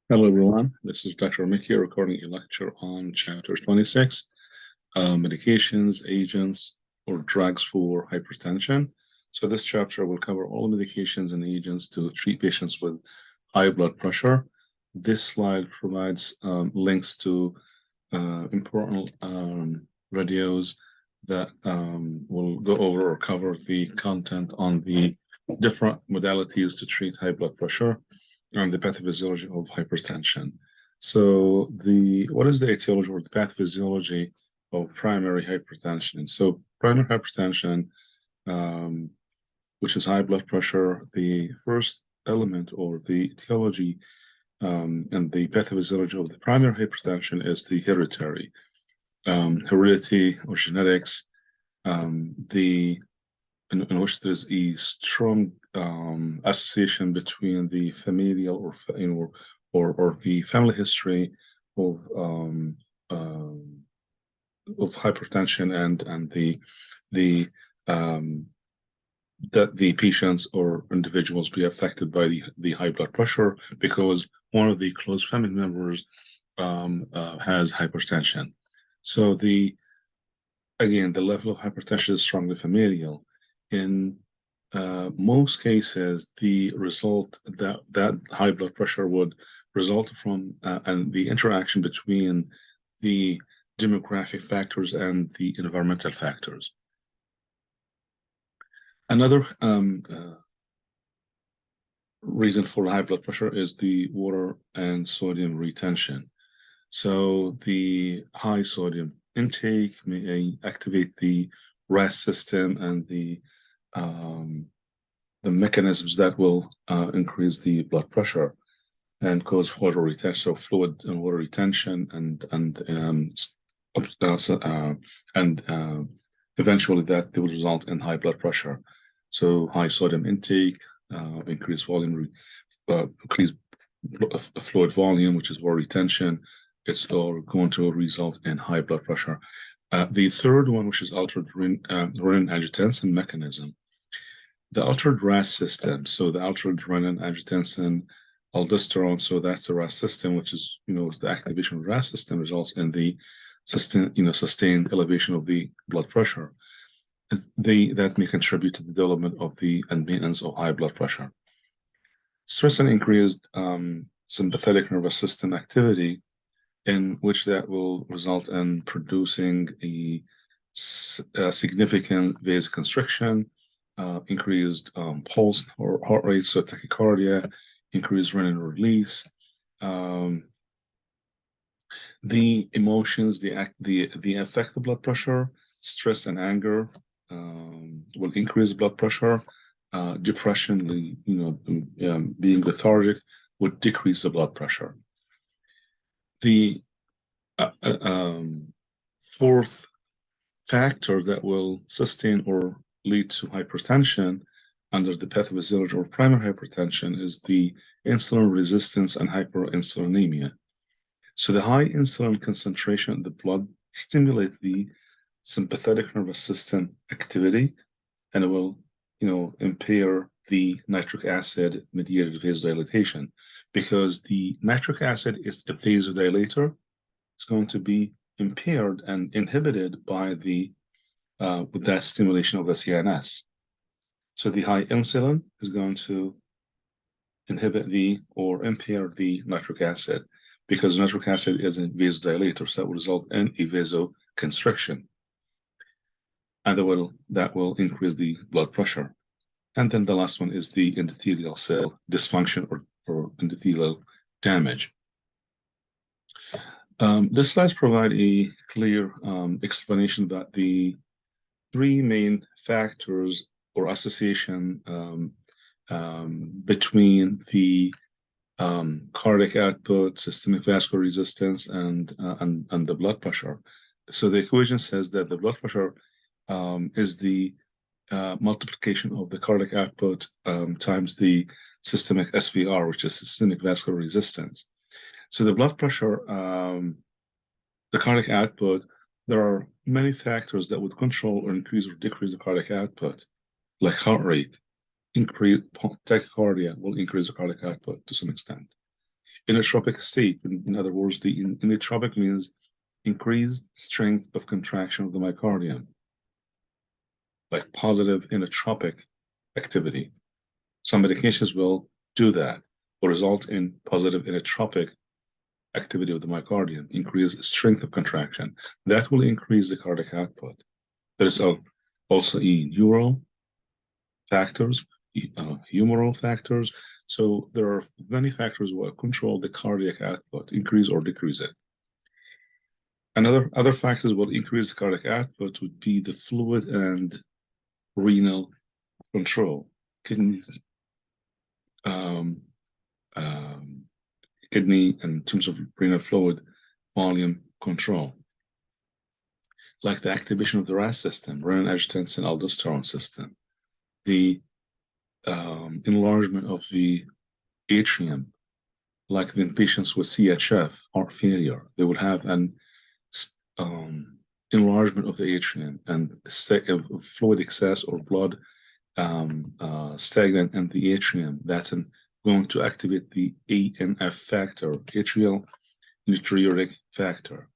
Hello, everyone. This is Dr. Mickey recording a lecture on Chapter 26, Medications, Agents, or Drugs for Hypertension. So this chapter will cover all medications and agents to treat patients with high blood pressure. This slide provides links to important videos that will go over or cover the content on the different modalities to treat high blood pressure and the pathophysiology of hypertension. So what is the etiology or the pathophysiology of primary hypertension? So primary hypertension, which is high blood pressure, the first element or the etiology and the pathophysiology of the primary hypertension is the hereditary. Heredity or genetics, in which there's a strong association between the familial or the family history of hypertension and that the patients or individuals be affected by the high blood pressure because one of the close family members has hypertension. So again, the level of hypertension is strongly familial. In most cases, the result that high blood pressure would result from and the interaction between the demographic factors and the environmental factors. Another reason for high blood pressure is the water and sodium retention. So the high sodium intake may activate the RAS system and the mechanisms that will increase the blood pressure and cause water retention, so fluid and water retention, and eventually that will result in high blood pressure. So high sodium intake, increased volume, increased fluid volume, which is water retention. It's all going to result in high blood pressure. The third one, which is altered renin-angiotensin mechanism. The altered RAS system, so the altered renin-angiotensin aldosterone, so that's the RAS system, which is, the activation of the RAS system results in the sustained elevation of the blood pressure. That may contribute to the development of and maintenance of high blood pressure. Stress and increased sympathetic nervous system activity, in which that will result in producing a significant vasoconstriction, increased pulse or heart rate, so tachycardia, increased renin release. The emotions, the effect of blood pressure, stress and anger will increase blood pressure. Depression, being lethargic, would decrease the blood pressure. The fourth factor that will sustain or lead to hypertension under the pathophysiology or primary hypertension is the insulin resistance and hyperinsulinemia. So the high insulin concentration in the blood stimulate the sympathetic nervous system activity, and it will, impair the nitric acid mediated vasodilatation, because the nitric acid is a vasodilator. It's going to be impaired and inhibited by with that stimulation of the CNS. So the high insulin is going to inhibit or impair the nitric acid, because nitric acid is a vasodilator, so that will result in a vasoconstriction, and that will increase the blood pressure. And then the last one is the endothelial cell dysfunction or endothelial damage. This slides provide a clear explanation about the three main factors or association between the cardiac output, systemic vascular resistance, and the blood pressure. So the equation says that the blood pressure is the multiplication of the cardiac output times the systemic SVR, which is systemic vascular resistance. So the blood pressure, the cardiac output, there are many factors that would control or increase or decrease the cardiac output, like heart rate. Increase tachycardia will increase the cardiac output to some extent. Inotropic state, in other words, the inotropic means increased strength of contraction of the myocardium, like positive inotropic activity. Some medications will do that or result in positive inotropic activity of the myocardium, increase strength of contraction. That will increase the cardiac output. There's also neural factors, humoral factors. So there are many factors that will control the cardiac output, increase or decrease it. Other factors will increase the cardiac output would be the fluid and renal control, kidneys, kidney in terms of renal fluid volume control, like the activation of the RAS system, renin-angiotensin-aldosterone system, the enlargement of the atrium, like in patients with CHF, heart failure, they would have an enlargement of the atrium and fluid excess or blood stagnant in the atrium. That's going to activate the ANF factor, atrial natriuretic factor.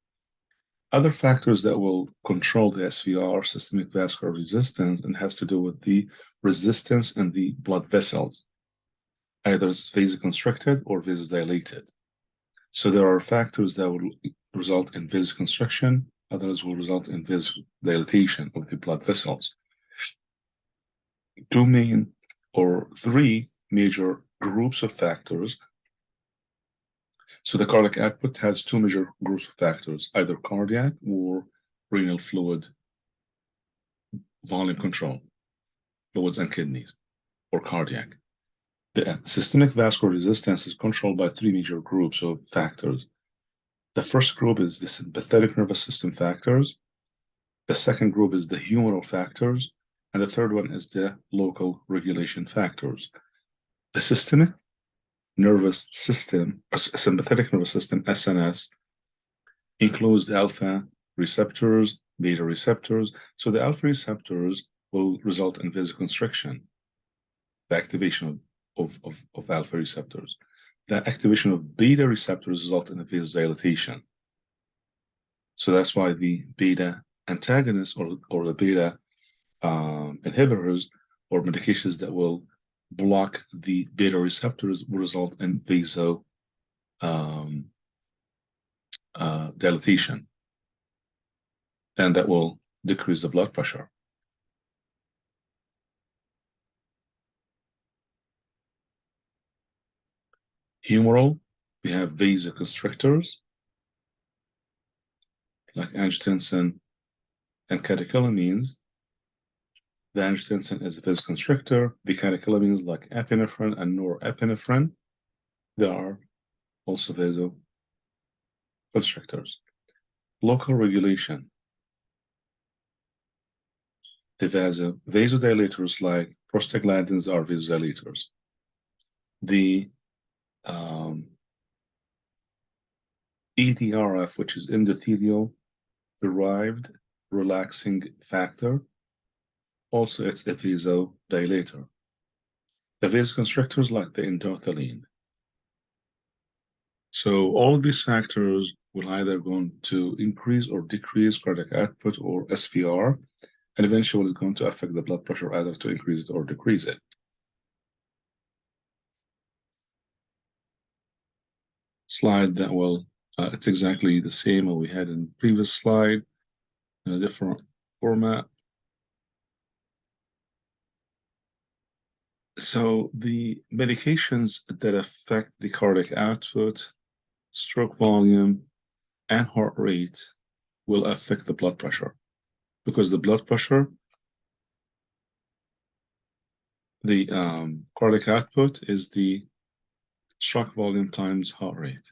Other factors that will control the SVR, systemic vascular resistance, and has to do with the resistance in the blood vessels, either vasoconstricted or vasodilated. So there are factors that will result in vasoconstriction, others will result in vasodilatation of the blood vessels. Three major groups of factors. So the cardiac output has two major groups of factors, either cardiac or renal fluid volume control, fluids and kidneys, or cardiac. The systemic vascular resistance is controlled by three major groups of factors. The first group is the sympathetic nervous system factors. The second group is the humoral factors. And the third one is the local regulation factors. The systemic nervous system, sympathetic nervous system, SNS, includes the alpha receptors, beta receptors. So the alpha receptors will result in vasoconstriction, the activation of alpha receptors. The activation of beta receptors result in a vasodilatation. So that's why the beta antagonists or the beta inhibitors or medications that will block the beta receptors will result in vasodilatation, and that will decrease the blood pressure. Humoral, we have vasoconstrictors like angiotensin and catecholamines. The angiotensin is a vasoconstrictor. The catecholamines like epinephrine and norepinephrine, they are also vasoconstrictors. Local regulation. The vasodilators like prostaglandins are vasodilators. The EDRF, which is endothelial-derived relaxing factor, also it's a vasodilator. The vasoconstrictors like the endothelin. So all of these factors will either going to increase or decrease cardiac output or SVR, and eventually it's going to affect the blood pressure either to increase it or decrease it. Slide that will, it's exactly the same what we had in the previous slide in a different format. So the medications that affect the cardiac output, stroke volume, and heart rate will affect the blood pressure, because the blood pressure, the cardiac output is the stroke volume times heart rate.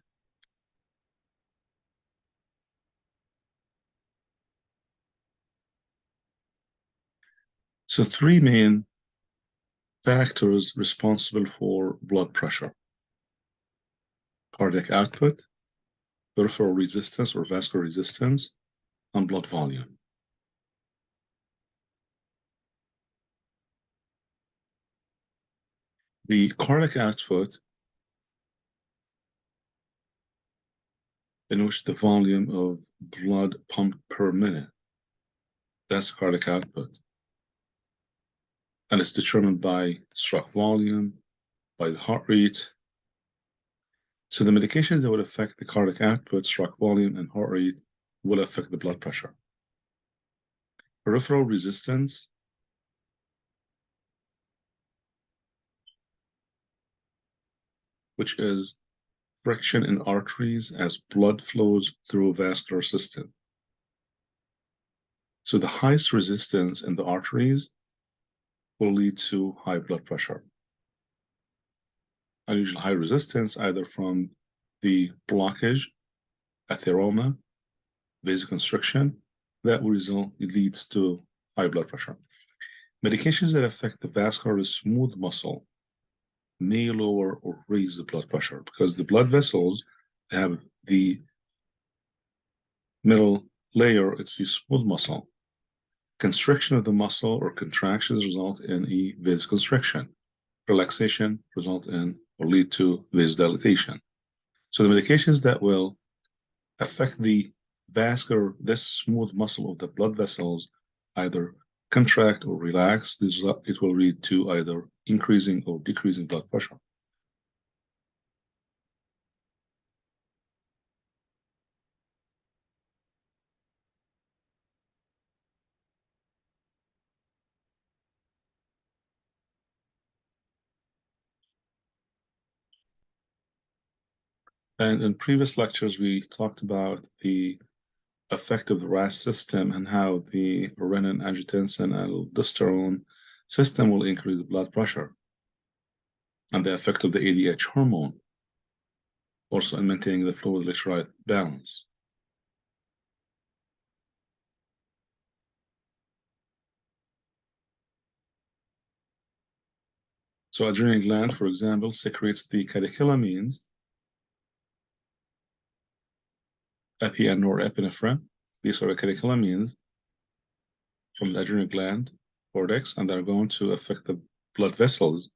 So three main factors responsible for blood pressure: cardiac output, peripheral resistance or vascular resistance, and blood volume. The cardiac output in which the volume of blood pumped per minute, that's cardiac output. And it's determined by stroke volume, by the heart rate. So the medications that would affect the cardiac output, stroke volume, and heart rate will affect the blood pressure. Peripheral resistance, which is friction in arteries as blood flows through a vascular system. So the highest resistance in the arteries will lead to high blood pressure. Unusual high resistance, either from the blockage, atheroma, vasoconstriction, that will result, it leads to high blood pressure. Medications that affect the vascular smooth muscle may lower or raise the blood pressure because the blood vessels have the middle layer, it's the smooth muscle. Constriction of the muscle or contractions result in a vasoconstriction. Relaxation result in or lead to vasodilatation. So the medications that will affect the vascular, this smooth muscle of the blood vessels, either contract or relax, it will lead to either increasing or decreasing blood pressure. And in previous lectures, we talked about the effect of the RAS system and how the renin, angiotensin, and aldosterone system will increase blood pressure, and the effect of the ADH hormone, also in maintaining the fluid electrolyte balance. So adrenal gland, for example, secretes the catecholamines, HTN or epinephrine. These are the catecholamines from the adrenal gland cortex, and they're going to affect the blood vessels,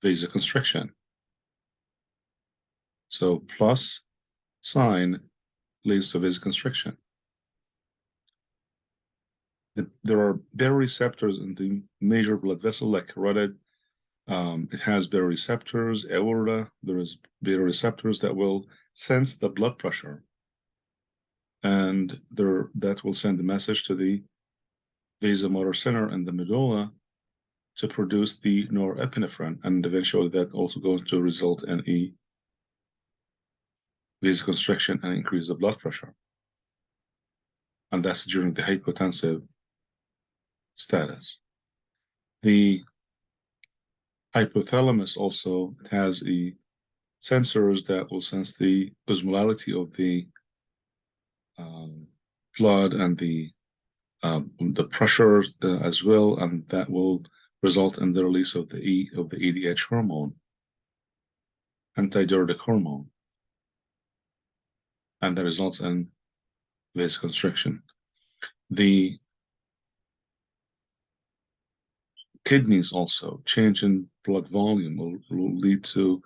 vasoconstriction. So plus sign leads to vasoconstriction. There are baroreceptors in the major blood vessel like carotid. It has baroreceptors, aorta. There is baroreceptors that will sense the blood pressure, and that will send a message to the vasomotor center and the medulla to produce the norepinephrine, and eventually that also going to result in a vasoconstriction and increase the blood pressure. And that's during the hypotensive status. The hypothalamus also has sensors that will sense the osmolality of the blood and the pressure as well, and that will result in the release of the ADH hormone, antidiuretic hormone, and that results in vasoconstriction. The kidneys also, change in blood volume will lead to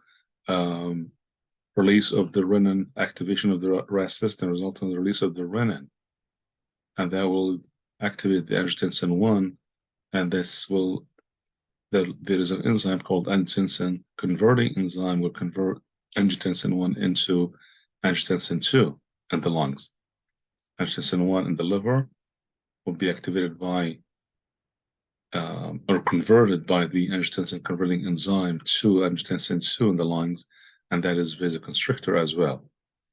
release of the renin, activation of the RAS system, result in the release of the renin, and that will activate the angiotensin 1, and there is an enzyme called angiotensin converting enzyme will convert angiotensin 1 into angiotensin 2 in the lungs. Angiotensin 1 in the liver will be activated by or converted by the angiotensin converting enzyme to angiotensin 2 in the lungs, and that is vasoconstrictor as well.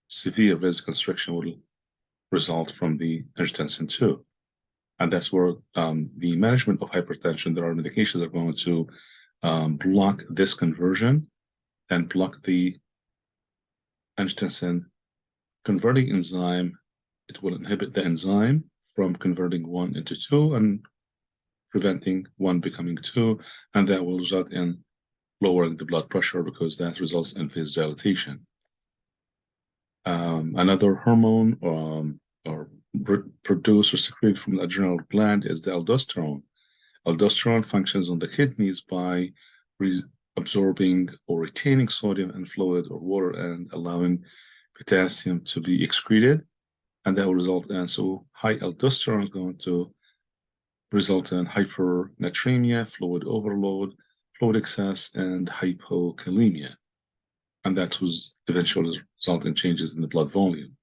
Severe vasoconstriction will result from the angiotensin 2. And that's where the management of hypertension, there are medications that are going to block this conversion and block the angiotensin converting enzyme. It will inhibit the enzyme from converting 1 into 2 and preventing 1 becoming 2, and that will result in lowering the blood pressure because that results in vasodilatation. Another hormone or produced or secreted from the adrenal gland is the aldosterone. Aldosterone functions on the kidneys by absorbing or retaining sodium and fluid or water and allowing potassium to be excreted, and that will result in, so high aldosterone is going to result in hypernatremia, fluid overload, fluid excess, and hypokalemia. And that was eventually result in changes in the blood volume.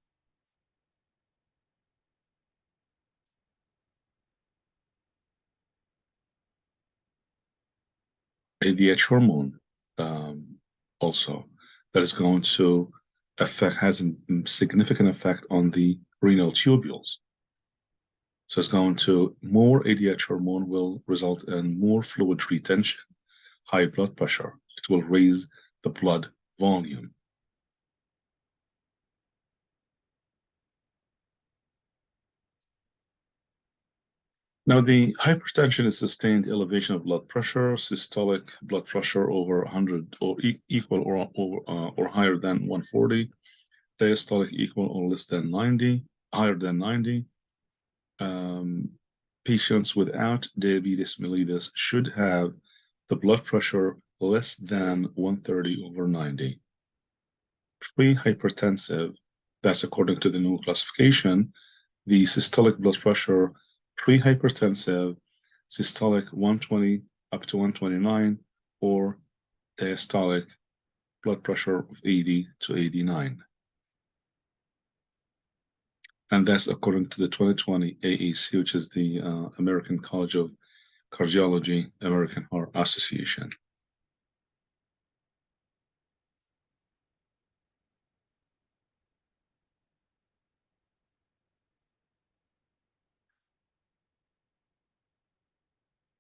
ADH hormone also that is going to has a significant effect on the renal tubules. So it's going to, more ADH hormone will result in more fluid retention, high blood pressure. It will raise the blood volume. Now, the hypertension is sustained elevation of blood pressure, systolic blood pressure over 100 or equal or higher than 140, diastolic equal or less than 90, higher than 90. Patients without diabetes mellitus should have the blood pressure less than 130 over 90. Pre-hypertensive, that's according to the new classification, the systolic blood pressure pre-hypertensive, systolic 120 up to 129, or diastolic blood pressure of 80 to 89. And that's according to the 2020 AAC, which is the American College of Cardiology, American Heart Association.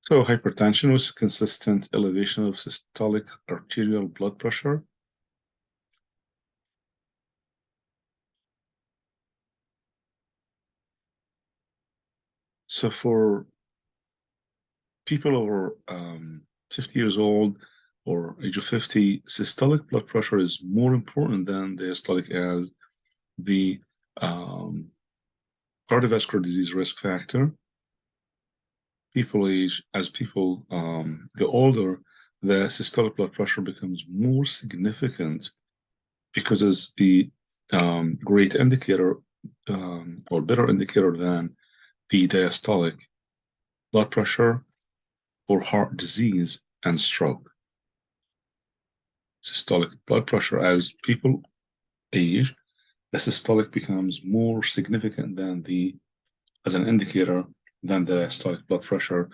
So hypertension was consistent elevation of systolic arterial blood pressure. So for people over 50 years old or age of 50, systolic blood pressure is more important than diastolic as the cardiovascular disease risk factor. As people get older, the systolic blood pressure becomes more significant because it's the great indicator or better indicator than the diastolic blood pressure for heart disease and stroke. Systolic blood pressure, as people age, the systolic becomes more significant than as an indicator than the diastolic blood pressure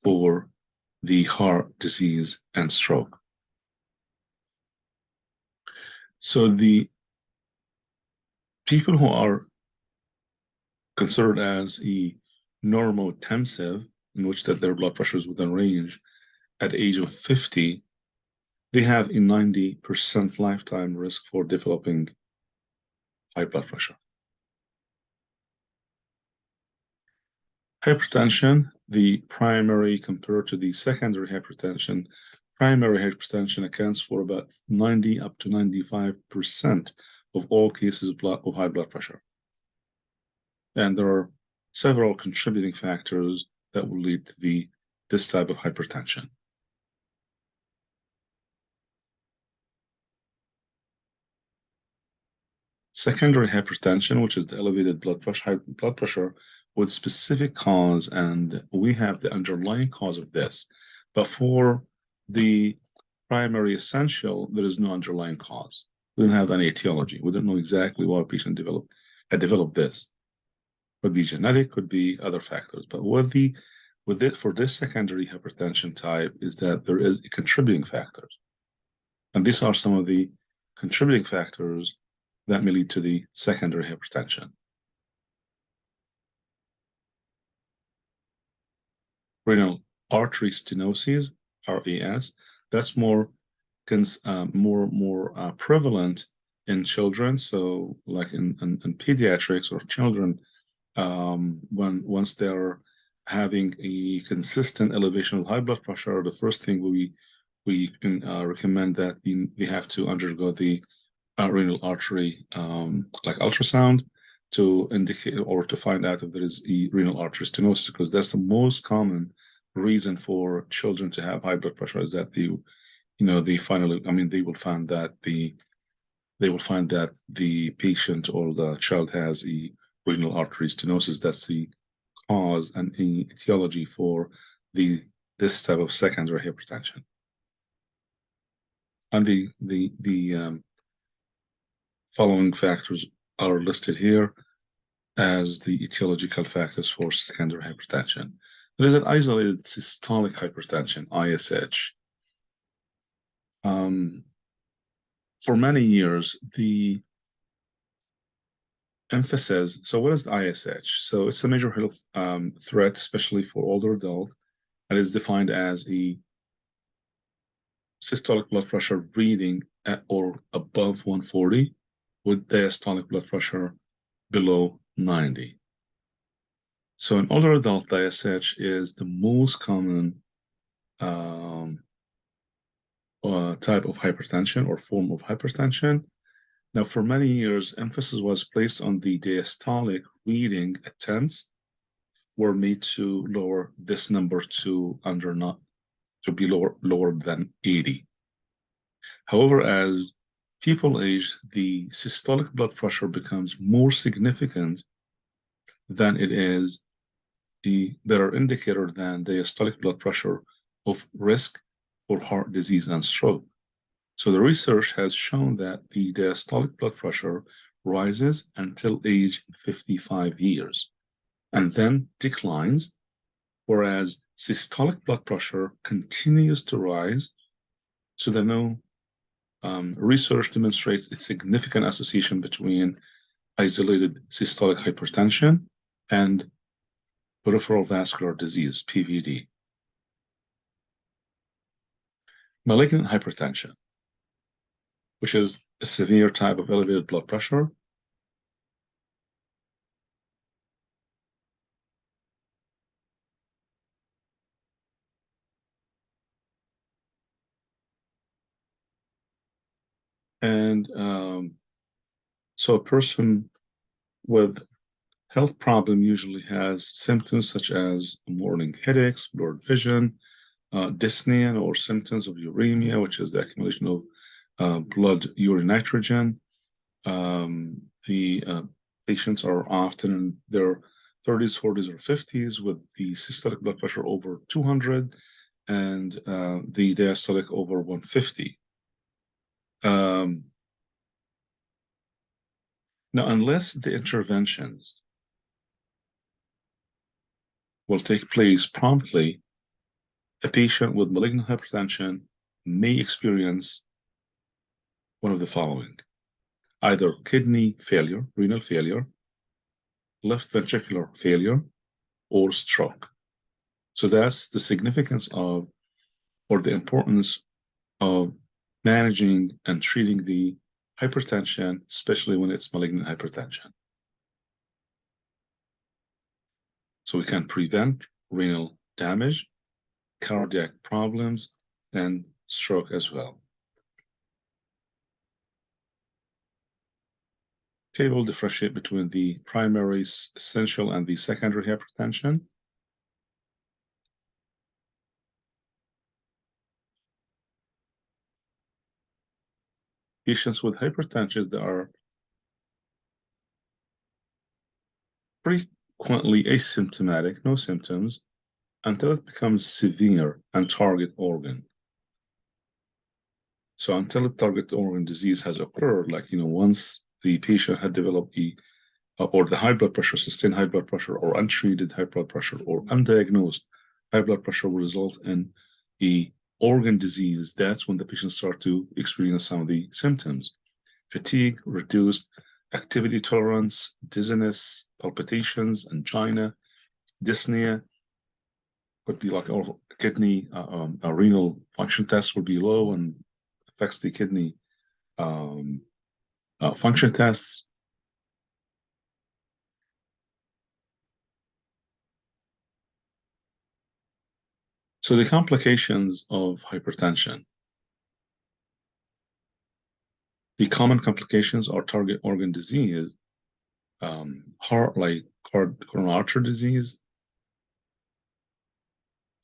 for the heart disease and stroke. So the people who are considered as a normotensive, in which that their blood pressure is within range, at the age of 50, they have a 90% lifetime risk for developing high blood pressure. Hypertension, the primary compared to the secondary hypertension, primary hypertension accounts for about 90 up to 95% of all cases of high blood pressure. And there are several contributing factors that will lead to this type of hypertension. Secondary hypertension, which is the elevated blood pressure with specific cause, and we have the underlying cause of this. But for the primary essential, there is no underlying cause. We don't have any etiology. We don't know exactly why a patient had developed this. Could be genetic, could be other factors. But for this secondary hypertension type is that there is contributing factors. And these are some of the contributing factors that may lead to the secondary hypertension. Renal artery stenosis, RAS, that's more prevalent in children. So, like in pediatrics or children, once they're having a consistent elevation of high blood pressure, the first thing we can recommend that they have to undergo the renal artery like ultrasound to indicate or to find out if there is a renal artery stenosis, because that's the most common reason for children to have high blood pressure, is that they will find that they will find that the patient or the child has a renal artery stenosis. That's the cause and etiology for this type of secondary hypertension. And the following factors are listed here as the etiological factors for secondary hypertension. There is an isolated systolic hypertension, ISH. For many years, the emphasis, so what is the ISH? So it's a major health threat, especially for older adults, and is defined as a systolic blood pressure reading at or above 140 with diastolic blood pressure below 90. So in older adult, ISH is the most common type of hypertension or form of hypertension. Now, for many years, emphasis was placed on the diastolic reading. Attempts were made to lower this number to be lower than 80. However, as people age, the systolic blood pressure becomes more significant than it is the better indicator than diastolic blood pressure of risk for heart disease and stroke. So the research has shown that the diastolic blood pressure rises until age 55 years and then declines, whereas systolic blood pressure continues to rise. So the new research demonstrates a significant association between isolated systolic hypertension and peripheral vascular disease, PVD. Malignant hypertension, which is a severe type of elevated blood pressure. And so a person with health problem usually has symptoms such as morning headaches, blurred vision, dyspnea, or symptoms of uremia, which is the accumulation of blood urine nitrogen. The patients are often in their 30s, 40s, or 50s with the systolic blood pressure over 200 and the diastolic over 150. Now, unless the interventions will take place promptly, a patient with malignant hypertension may experience one of the following: either kidney failure, renal failure, left ventricular failure, or stroke. So that's the significance of, or the importance of managing and treating the hypertension, especially when it's malignant hypertension. So we can prevent renal damage, cardiac problems, and stroke as well. Table differentiate between the primary, essential, and the secondary hypertension. Patients with hypertension that are frequently asymptomatic, no symptoms, until it becomes severe and target organ. So until a target organ disease has occurred, like, once the patient had developed or the high blood pressure, sustained high blood pressure, or untreated high blood pressure, or undiagnosed high blood pressure will result in a organ disease. That's when the patient start to experience some of the symptoms: fatigue, reduced activity tolerance, dizziness, palpitations, angina, dyspnea. Could be like kidney, renal function test would be low and affects the kidney function tests. So the complications of hypertension. The common complications are target organ disease, heart, like coronary artery disease,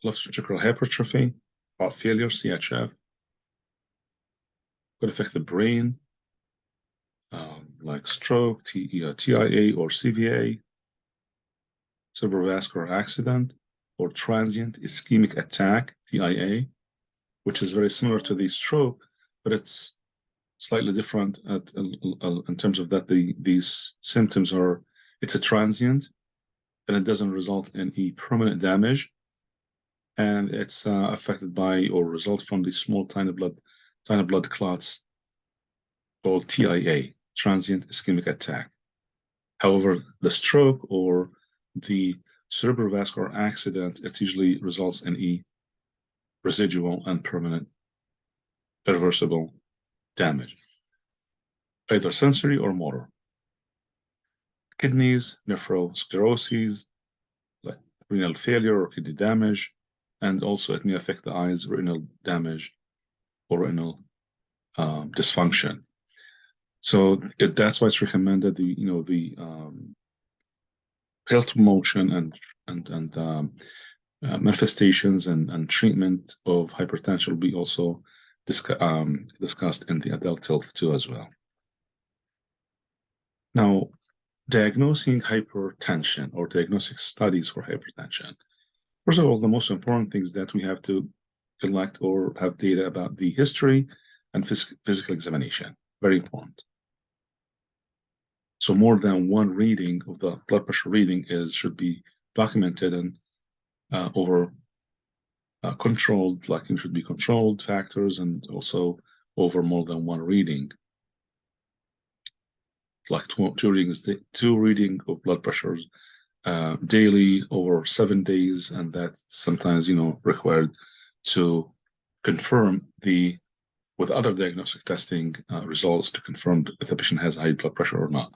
left ventricular hypertrophy, heart failure, CHF. Could affect the brain, like stroke, TIA or CVA, cerebrovascular accident, or transient ischemic attack, TIA, which is very similar to the stroke, but it's slightly different in terms of that these symptoms are, it's a transient and it doesn't result in a permanent damage, and it's affected by or result from the small tiny blood clots called TIA, transient ischemic attack. However, the stroke or the cerebrovascular accident, it usually results in a residual and permanent irreversible damage, either sensory or motor. Kidneys, nephrosclerosis, like renal failure or kidney damage, and also it may affect the eyes, renal damage or renal dysfunction. So that's why it's recommended the health promotion and manifestations and treatment of hypertension will be also discussed in the adult health too as well. Now, diagnosing hypertension or diagnostic studies for hypertension. First of all, the most important thing is that we have to collect or have data about the history and physical examination. Very important. So more than one reading of the blood pressure reading should be documented and over controlled, like it should be controlled factors, and also over more than one reading. Like two reading of blood pressures daily over 7 days, and that's sometimes required to confirm with other diagnostic testing results to confirm if the patient has high blood pressure or not.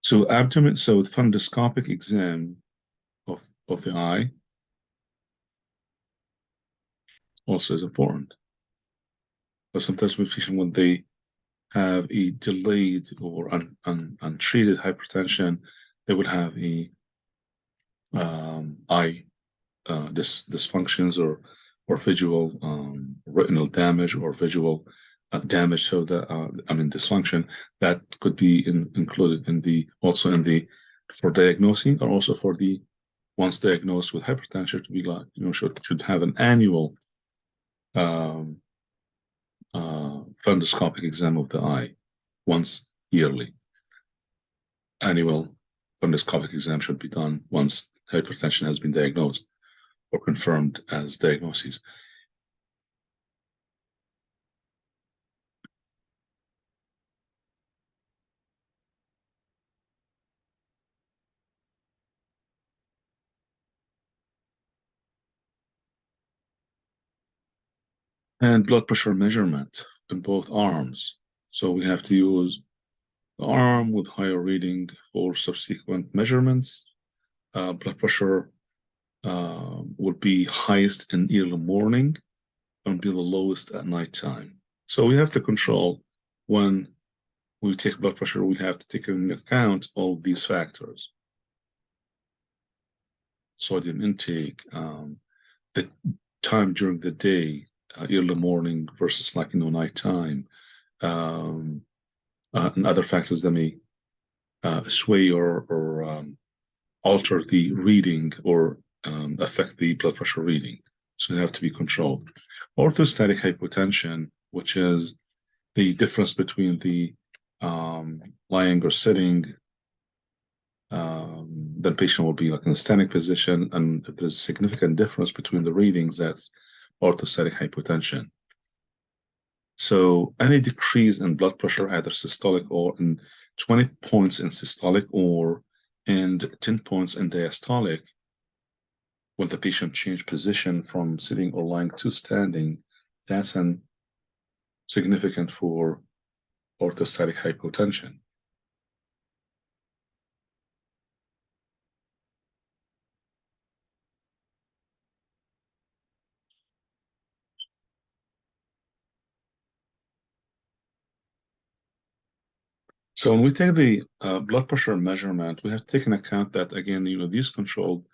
So fundoscopic exam of the eye also is important. But sometimes with patients, when they have a delayed or untreated hypertension, they would have a eye dysfunctions or visual retinal damage or visual damage. So that dysfunction that could be included for diagnosing, or also for the once diagnosed with hypertension to be like should have an annual fundoscopic exam of the eye once yearly. Annual fundoscopic exam should be done once hypertension has been diagnosed or confirmed as diagnoses. And blood pressure measurement in both arms. So we have to use the arm with higher reading for subsequent measurements. Blood pressure would be highest in early morning and be the lowest at nighttime. So we have to control when we take blood pressure, we have to take into account all these factors. Sodium intake, the time during the day, early morning versus nighttime, and other factors that may sway or alter the reading or affect the blood pressure reading. So they have to be controlled. Orthostatic hypotension, which is the difference between the lying or sitting, then patient will be like in a standing position, and if there's significant difference between the readings, that's orthostatic hypotension. So any decrease in blood pressure, either systolic or in 20 points in systolic or in 10 points in diastolic, when the patient changed position from sitting or lying to standing, that's significant for orthostatic hypotension. So when we take the blood pressure measurement, we have to take into account that, again, these controlled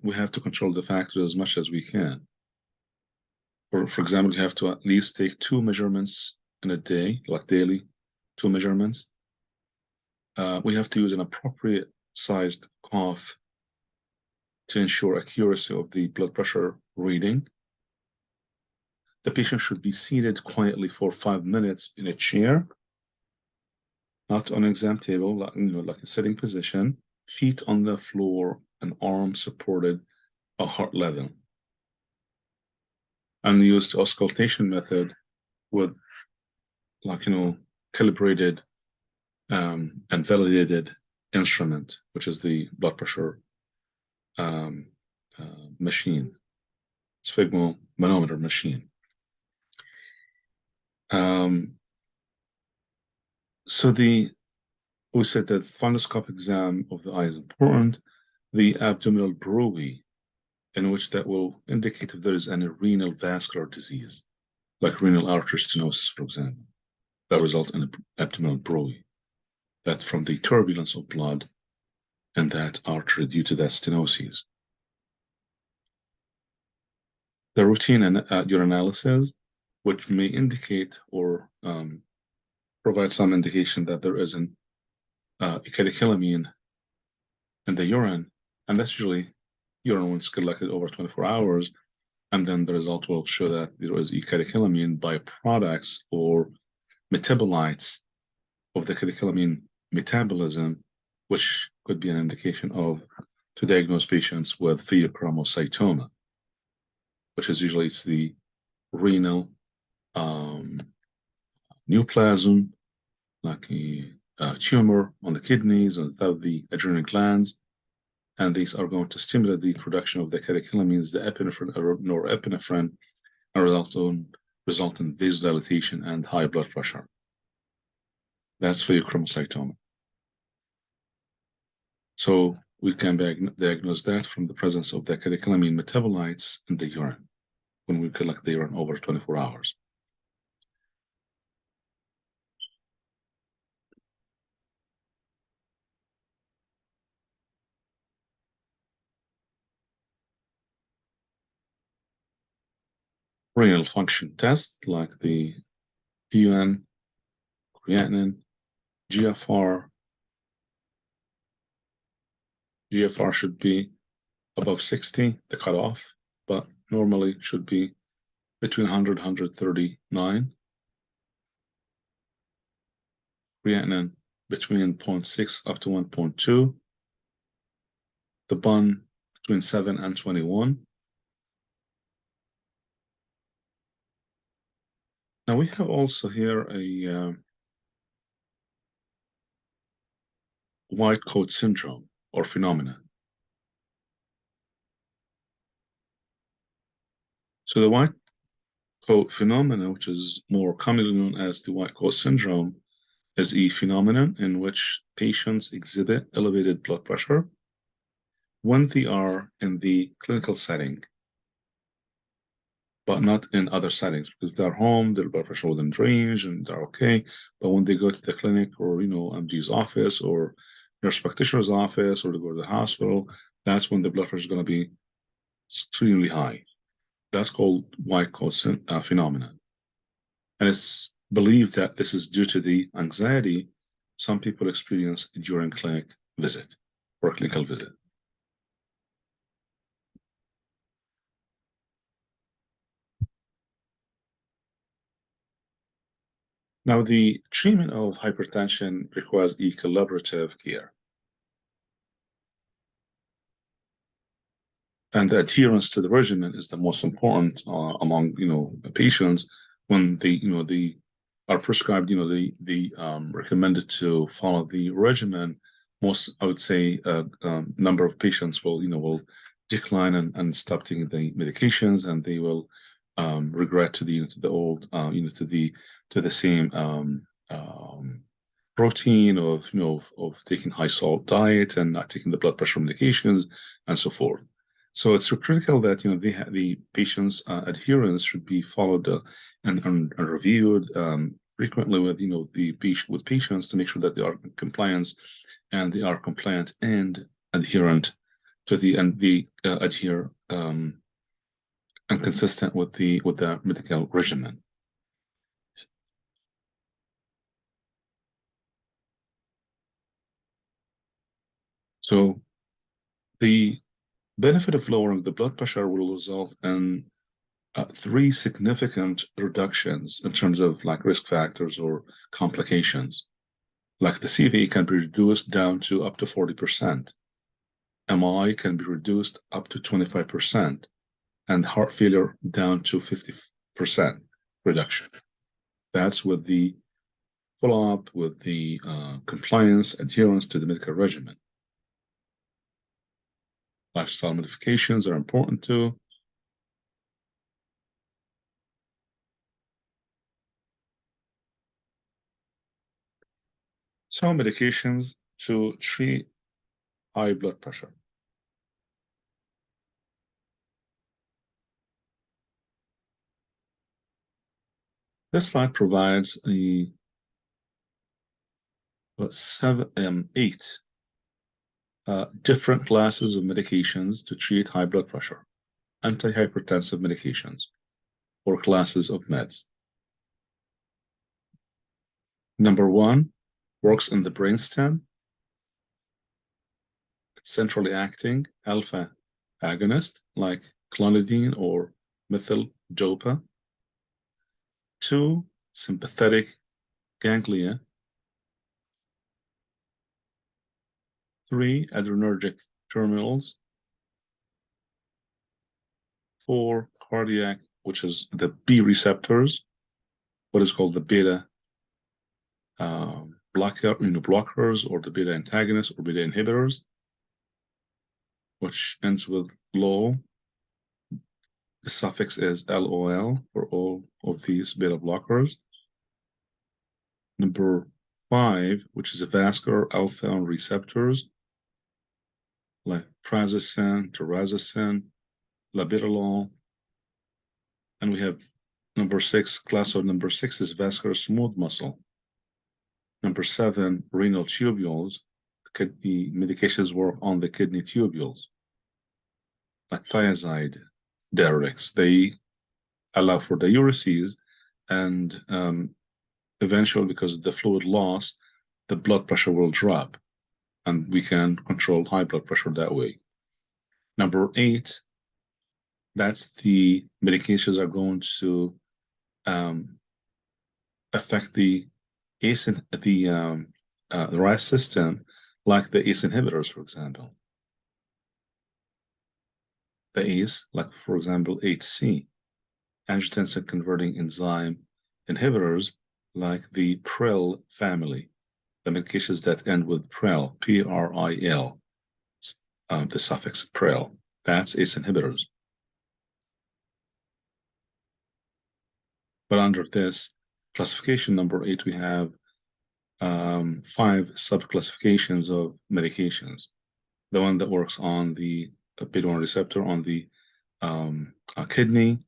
we have to control the factors as much as we can. For example, you have to at least take 2 measurements in a day, like daily, 2 measurements. we have to use an appropriate sized cuff to ensure accuracy of the blood pressure reading. The patient should be seated quietly for 5 minutes in a chair, not on an exam table, like a sitting position, feet on the floor and arms supported by heart level. And use the auscultation method with calibrated and validated instrument, which is the blood pressure machine, sphygmomanometer machine. So we said that fundoscopic exam of the eye is important. The abdominal bruit, in which that will indicate if there is any renal vascular disease, like renal artery stenosis, for example, that result in abdominal bruit. That's from the turbulence of blood in that artery due to that stenosis. The routine urinalysis, which may indicate or provide some indication that there is an catecholamine in the urine, and that's usually urine when it's collected over 24 hours, and then the result will show that there is catecholamine byproducts or metabolites of the catecholamine metabolism, which could be an indication to diagnose patients with pheochromocytoma, which is usually it's the renal neoplasm, like a tumor on the kidneys and without the adrenal glands. And these are going to stimulate the production of the catecholamines, the epinephrine or norepinephrine, and result in vasodilatation and high blood pressure. That's pheochromocytoma. So we can diagnose that from the presence of the catecholamine metabolites in the urine when we collect the urine over 24 hours. Renal function tests like the PUN, creatinine, GFR. GFR should be above 60, the cutoff, but normally should be between 100 and 139. Creatinine between 0.6 up to 1.2. The BUN between 7 and 21. Now we have also here a white coat syndrome or phenomena. So the white coat phenomena, which is more commonly known as the white coat syndrome, is a phenomenon in which patients exhibit elevated blood pressure when they are in the clinical setting, but not in other settings, because they're home, their blood pressure within range and they're okay. But when they go to the clinic or, MD's office or nurse practitioner's office or to go to the hospital, that's when the blood pressure is going to be extremely high. That's called white coat phenomenon. And it's believed that this is due to the anxiety some people experience during clinic visit or clinical visit. Now, the treatment of hypertension requires a collaborative care. And the adherence to the regimen is the most important among patients when they are prescribed. They recommended to follow the regimen. Most, I would say, number of patients will decline and stop taking the medications, and they will regret to the old to the same routine of taking high salt diet and not taking the blood pressure medications and so forth. So it's critical that the patient's adherence should be followed and reviewed frequently with patients to make sure that they are in compliance and they are compliant and adherent to adhere and consistent with the medical regimen. So the benefit of lowering the blood pressure will result in three significant reductions in terms of like risk factors or complications. Like the CVA can be reduced down to up to 40%. MI can be reduced up to 25%, and heart failure down to 50% reduction. That's with the follow-up, with the compliance, adherence to the medical regimen. Lifestyle modifications are important too. Some medications to treat high blood pressure. This slide provides the eight different classes of medications to treat high blood pressure, antihypertensive medications, or classes of meds. Number one works in the brainstem. It's centrally acting alpha agonist like clonidine or methyl dopa. Two, sympathetic ganglia. Three, adrenergic terminals. Four, cardiac, which is the B receptors, what is called the beta blockers or the beta antagonists or beta inhibitors, which ends with low. The suffix is LOL for all of these beta blockers. Number five, which is a vascular alpha receptors, like prazosin, terazosin, labetalol. And we have number six, class of number six is vascular smooth muscle. Number seven, renal tubules. Kidney medications work on the kidney tubules, like thiazide diuretics. They allow for diuresis, and eventually, because of the fluid loss, the blood pressure will drop, and we can control high blood pressure that way. Number eight, that's the medications are going to affect the RAS system, like the ACE inhibitors, for example. The ACE, like for example, HC, angiotensin converting enzyme inhibitors, like the PRIL family, the medications that end with PRIL, P-R-I-L, the suffix PRIL, that's ACE inhibitors. But under this classification number eight, we have five subclassifications of medications. The one that works on the beta-1 receptor on the kidney,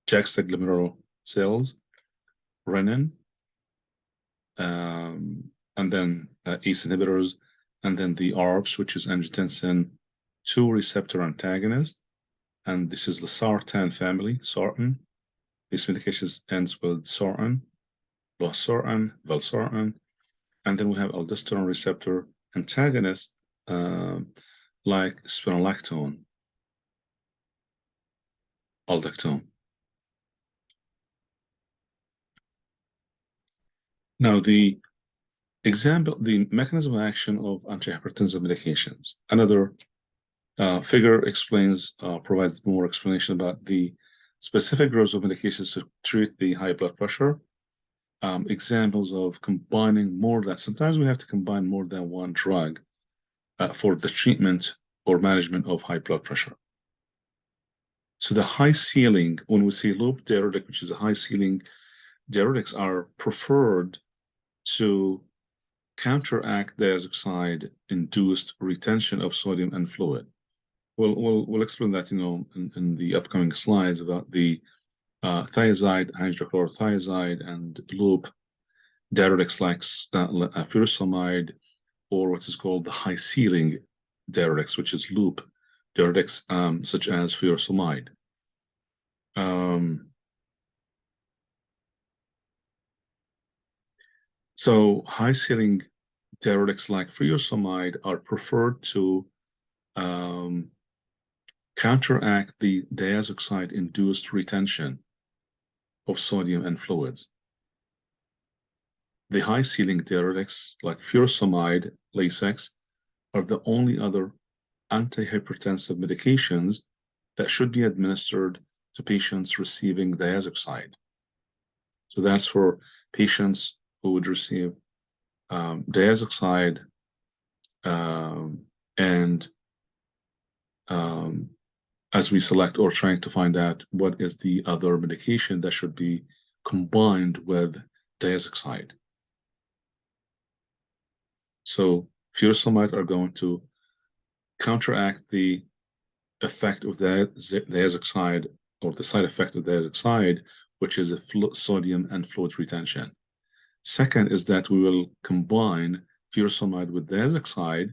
juxtaglomerular cells, renin, and then ACE inhibitors, and then the ARBs, which is angiotensin 2 receptor antagonist, and this is the sartan family, sartan. These medications ends with sartan, losartan, valsartan, and then we have aldosterone receptor antagonist like spironolactone, aldactone. Now, the mechanism of action of antihypertensive medications. Another figure provides more explanation about the specific groups of medications to treat the high blood pressure. Examples of combining sometimes we have to combine more than one drug for the treatment or management of high blood pressure. So the high ceiling, when we see loop diuretic, which is a high ceiling, diuretics are preferred to counteract diazoxide-induced retention of sodium and fluid. We'll explain that, in the upcoming slides about the thiazide, hydrochlorothiazide, and loop diuretics like furosemide, or what is called the high ceiling diuretics, which is loop diuretics such as furosemide. So high ceiling diuretics like furosemide are preferred to counteract the diazoxide-induced retention of sodium and fluids. The high-ceiling diuretics like furosemide, Lasix, are the only other antihypertensive medications that should be administered to patients receiving diazoxide. So that's for patients who would receive diazoxide and as we select or trying to find out what is the other medication that should be combined with diazoxide. So furosemide are going to counteract the effect of the diazoxide or the side effect of diazoxide, which is a sodium and fluid retention. Second is that we will combine furosemide with diazoxide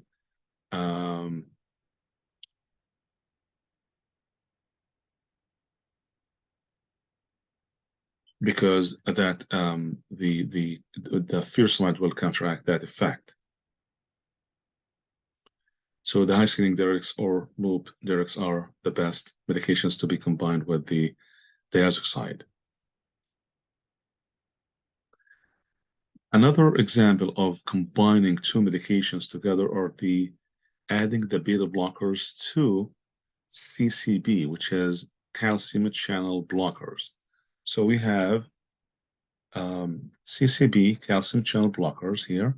because that the furosemide will counteract that effect. So the high-scaling diuretics or loop diuretics are the best medications to be combined with the diazoxide. Another example of combining two medications together are adding the beta blockers to CCB, which is calcium channel blockers. So we have CCB, calcium channel blockers here.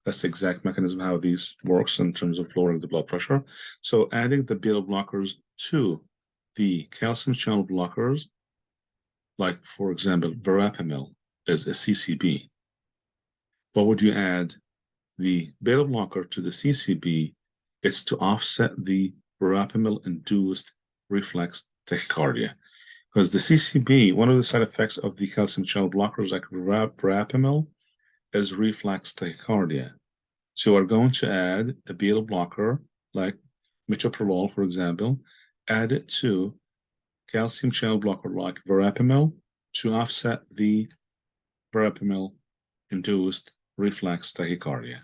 That's the exact mechanism how these works in terms of lowering the blood pressure. So adding the beta blockers to the calcium channel blockers, like for example, verapamil is a CCB. What would you add the beta blocker to the CCB? It's to offset the verapamil-induced reflex tachycardia. Because the CCB, one of the side effects of the calcium channel blockers like verapamil is reflex tachycardia. So we're going to add a beta blocker like metoprolol, for example, add it to calcium channel blocker like verapamil to offset the verapamil-induced reflex tachycardia.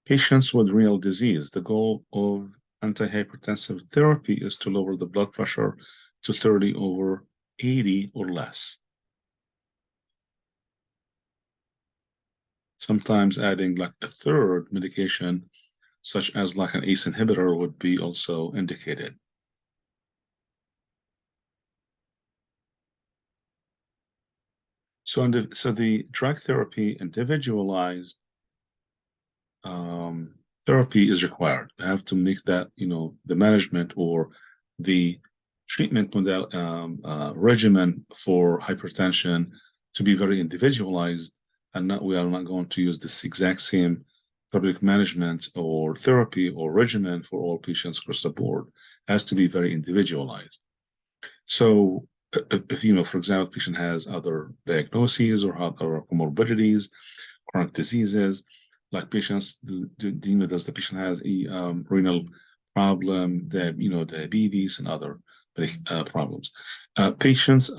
Patients with renal disease, the goal of antihypertensive therapy is to lower the blood pressure to 30/80 or less. Sometimes adding like a third medication, such as like an ACE inhibitor, would be also indicated. So the drug therapy, individualized therapy is required. You have to make that, the management or the treatment model regimen for hypertension to be very individualized, and we are not going to use this exact same therapeutic management or therapy or regimen for all patients across the board. It has to be very individualized. So if, for example, patient has other diagnoses or other comorbidities, chronic diseases, like patients, does the patient has a renal problem, diabetes and other problems. Patients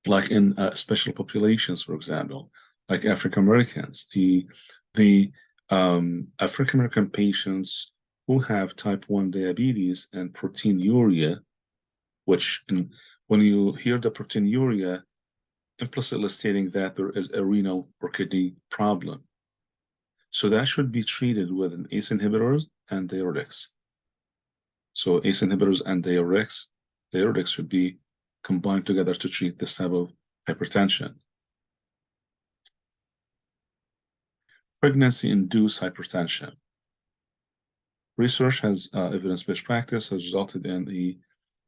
like in special populations, for example, like African Americans, the African American patients who have type 1 diabetes and proteinuria, which when you hear the proteinuria, implicitly stating that there is a renal or kidney problem. So that should be treated with an ACE inhibitors and diuretics. So ACE inhibitors and diuretics should be combined together to treat this type of hypertension. Pregnancy-induced hypertension. Research has evidence-based practice has resulted in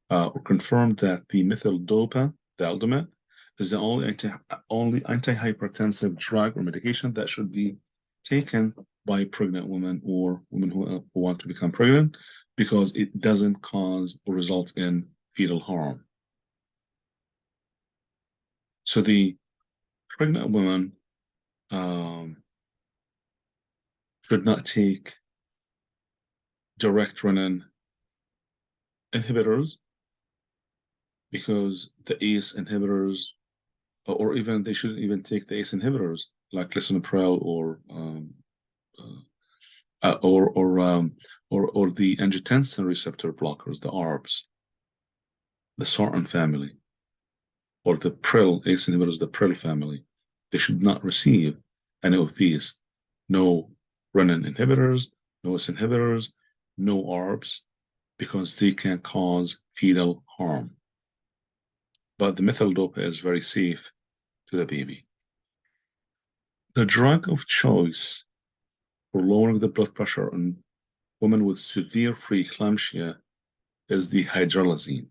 or confirmed that the methyl-dopa, daldomate, is the only antihypertensive drug or medication that should be taken by pregnant women or women who want to become pregnant, because it doesn't cause or result in fetal harm. So the pregnant woman should not take direct renin inhibitors because the ACE inhibitors, or even they shouldn't even take the ACE inhibitors like lisinopril or the angiotensin receptor blockers, the ARBs, the SARM family, or the PRIL ACE inhibitors, the PRIL family. They should not receive any of these. No renin inhibitors, no ACE inhibitors, no ARBs, because they can cause fetal harm. But the methyl dopa is very safe to the baby. The drug of choice for lowering the blood pressure in women with severe preeclampsia is the hydralazine.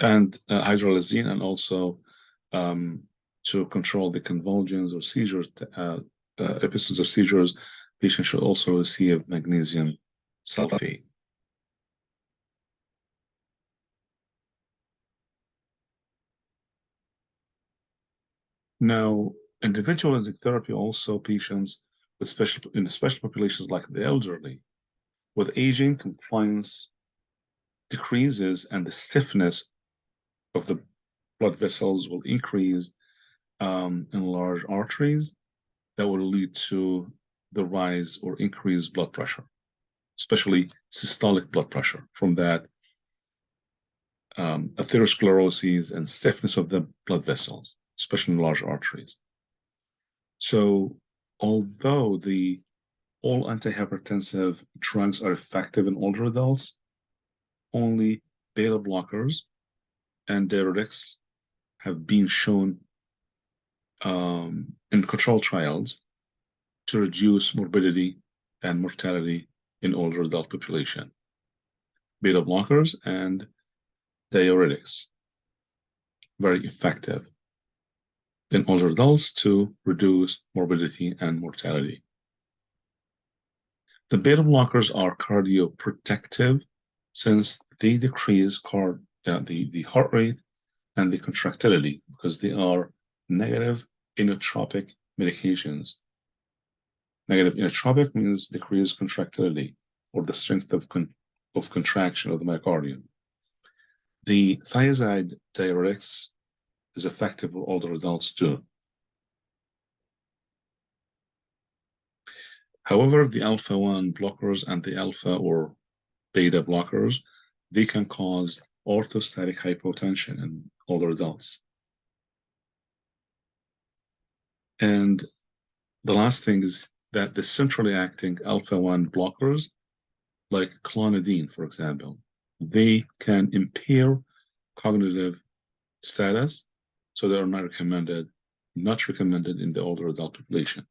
And hydralazine, and also to control the convulsions or seizures, episodes of seizures, patients should also receive magnesium sulfate. Now, individualized therapy also patients with special populations like the elderly. With aging, compliance decreases and the stiffness of the blood vessels will increase in large arteries that will lead to the rise or increased blood pressure, especially systolic blood pressure from that atherosclerosis and stiffness of the blood vessels, especially in large arteries. So although all antihypertensive drugs are effective in older adults, only beta blockers and diuretics have been shown in controlled trials to reduce morbidity and mortality in older adult population. Beta blockers and diuretics, very effective in older adults to reduce morbidity and mortality. The beta blockers are cardioprotective since they decrease the heart rate and the contractility because they are negative inotropic medications. Negative inotropic means decreased contractility or the strength of contraction of the myocardium. The thiazide diuretics is effective for older adults too. However, the alpha-1 blockers and the alpha or beta blockers, they can cause orthostatic hypotension in older adults. And the last thing is that the centrally acting alpha-1 blockers, like clonidine, for example, they can impair cognitive status, so they are not recommended in the older adult population.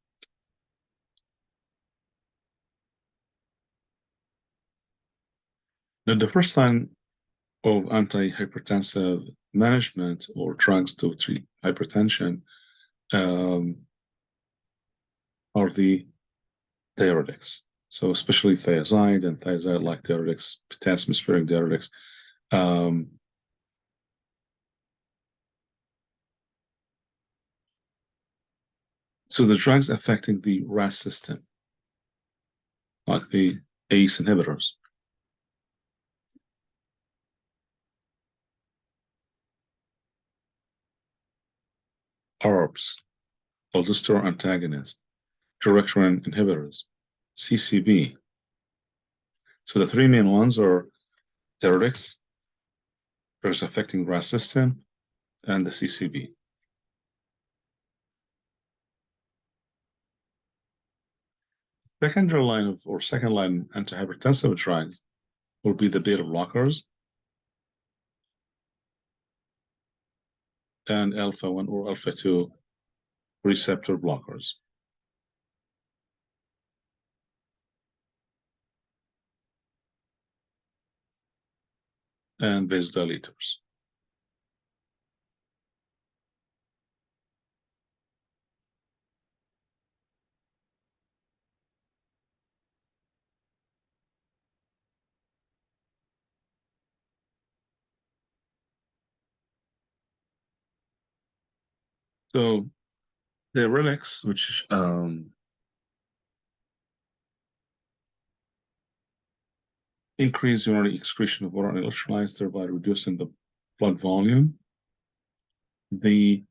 Now, the first line of antihypertensive management or drugs to treat hypertension are the diuretics. So especially thiazide and thiazide-like diuretics, potassium-sparing diuretics. So the drugs affecting the RAS system, like the ACE inhibitors. ARBs, aldosterone antagonists, directorin inhibitors, CCB. So the three main ones are diuretics, drugs affecting RAS system, and the CCB. Second line antihypertensive drugs will be the beta blockers and alpha-1 or alpha-2 receptor blockers. And vasodilators. So the relics, which increase urinary excretion of water and electrolytes, thereby reducing the blood volume. They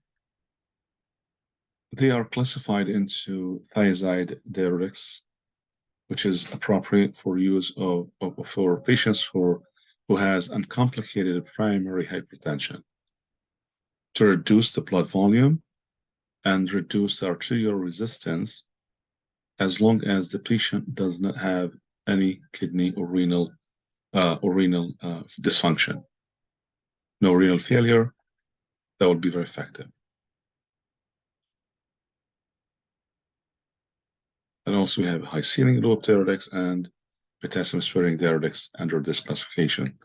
are classified into thiazide diuretics, which is appropriate for use for patients who has uncomplicated primary hypertension to reduce the blood volume and reduce the arterial resistance, as long as the patient does not have any kidney or renal dysfunction. No renal failure, that would be very effective. And also we have high ceiling lobe diuretics and potassium sparing diuretics under this classification.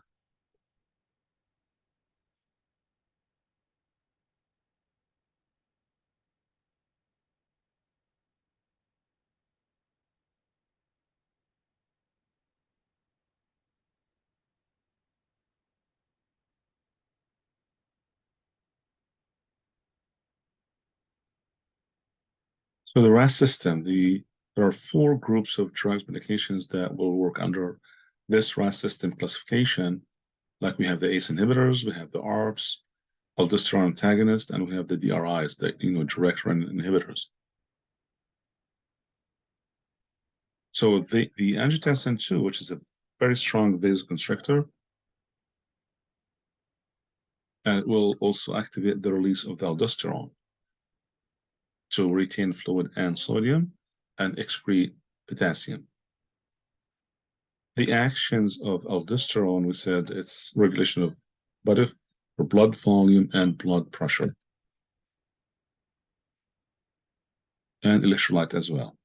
So the RAS system, there are 4 groups of drugs, medications that will work under this RAS system classification. Like we have the ACE inhibitors, we have the ARBs, aldosterone antagonists, and we have the DRIs, the direct renin inhibitors. So the angiotensin 2, which is a very strong vasoconstrictor, and will also activate the release of the aldosterone to retain fluid and sodium and excrete potassium. The actions of aldosterone, we said it's regulation of blood volume and blood pressure, and electrolyte as well.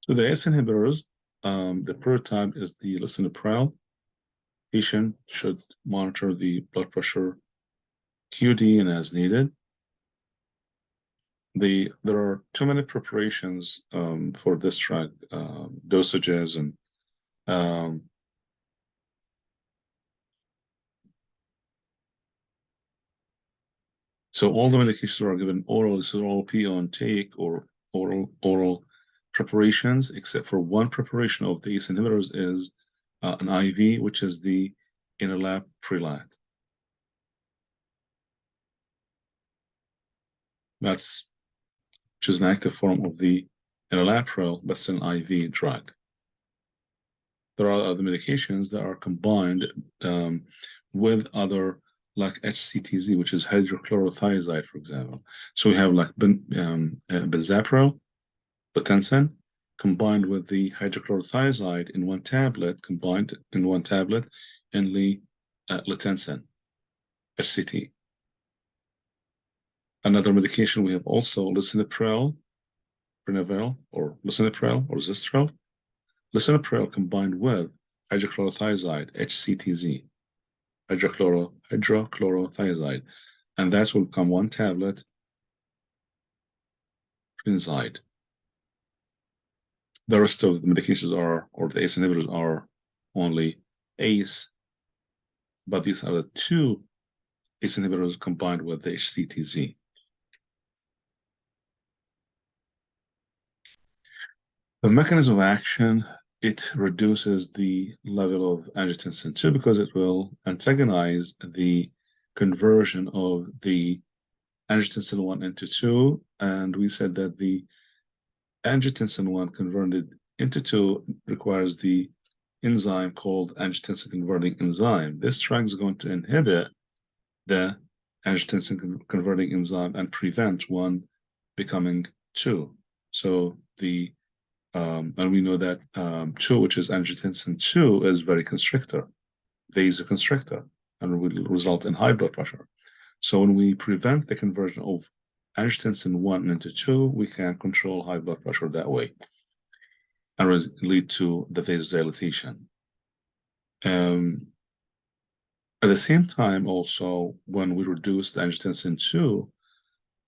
So the ACE inhibitors, the prototype is the lisinopril. Patient should monitor the blood pressure QD and as needed. There are too many preparations for this drug, dosages, and so all the medications are given oral. This is oral pee on take or oral preparations, except for one preparation of the ACE inhibitors is an IV, which is the enalaprilat. Which is an active form of the enalapril, but it's an IV drug. There are other medications that are combined with other, like HCTZ, which is hydrochlorothiazide, for example. So we have like benzapril, Latensin, combined with the hydrochlorothiazide in one tablet, and the Latensin, HCT. Another medication we have also lisinopril, Prinavil, or lisinopril, or Zistrel. Lisinopril combined with hydrochlorothiazide, HCTZ, hydrochlorothiazide, and that will become one tablet inside. The rest of the medications or the ACE inhibitors are only ACE, but these are the 2 ACE inhibitors combined with the HCTZ. The mechanism of action, it reduces the level of angiotensin 2 because it will antagonize the conversion of the angiotensin 1 into 2. And we said that the angiotensin 1 converted into 2 requires the enzyme called angiotensin converting enzyme. This drug is going to inhibit the angiotensin converting enzyme and prevent 1 becoming 2. So and we know that 2, which is angiotensin 2, is very constrictor, vasoconstrictor, and will result in high blood pressure. So when we prevent the conversion of angiotensin 1 into 2, we can control high blood pressure that way and lead to the vasodilatation. At the same time, also, when we reduce the angiotensin 2,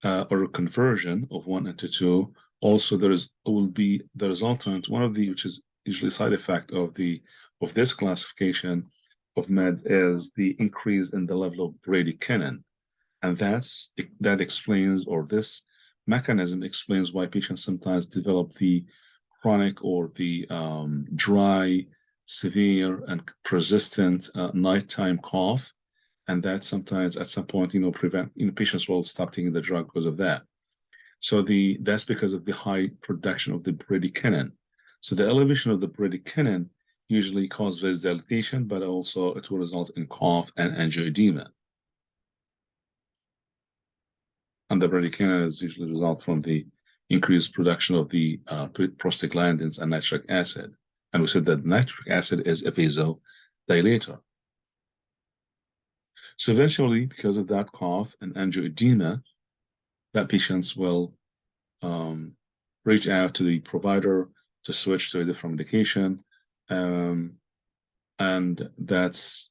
or conversion of 1 into 2, also will be the resultant, one of the, which is usually a side effect of this classification of med, is the increase in the level of bradykinin. And that explains, or this mechanism explains, why patients sometimes develop the chronic or the dry, severe, and persistent nighttime cough. And that sometimes at some point, patients will stop taking the drug because of that. So that's because of the high production of the bradykinin. So the elevation of the bradykinin usually causes vasodilation, but also it will result in cough and angioedema. And the bradykinin is usually result from the increased production of the prostaglandins and nitric acid. And we said that nitric acid is a vasodilator. So eventually, because of that cough and angioedema, that patients will reach out to the provider to switch to a different medication. And that's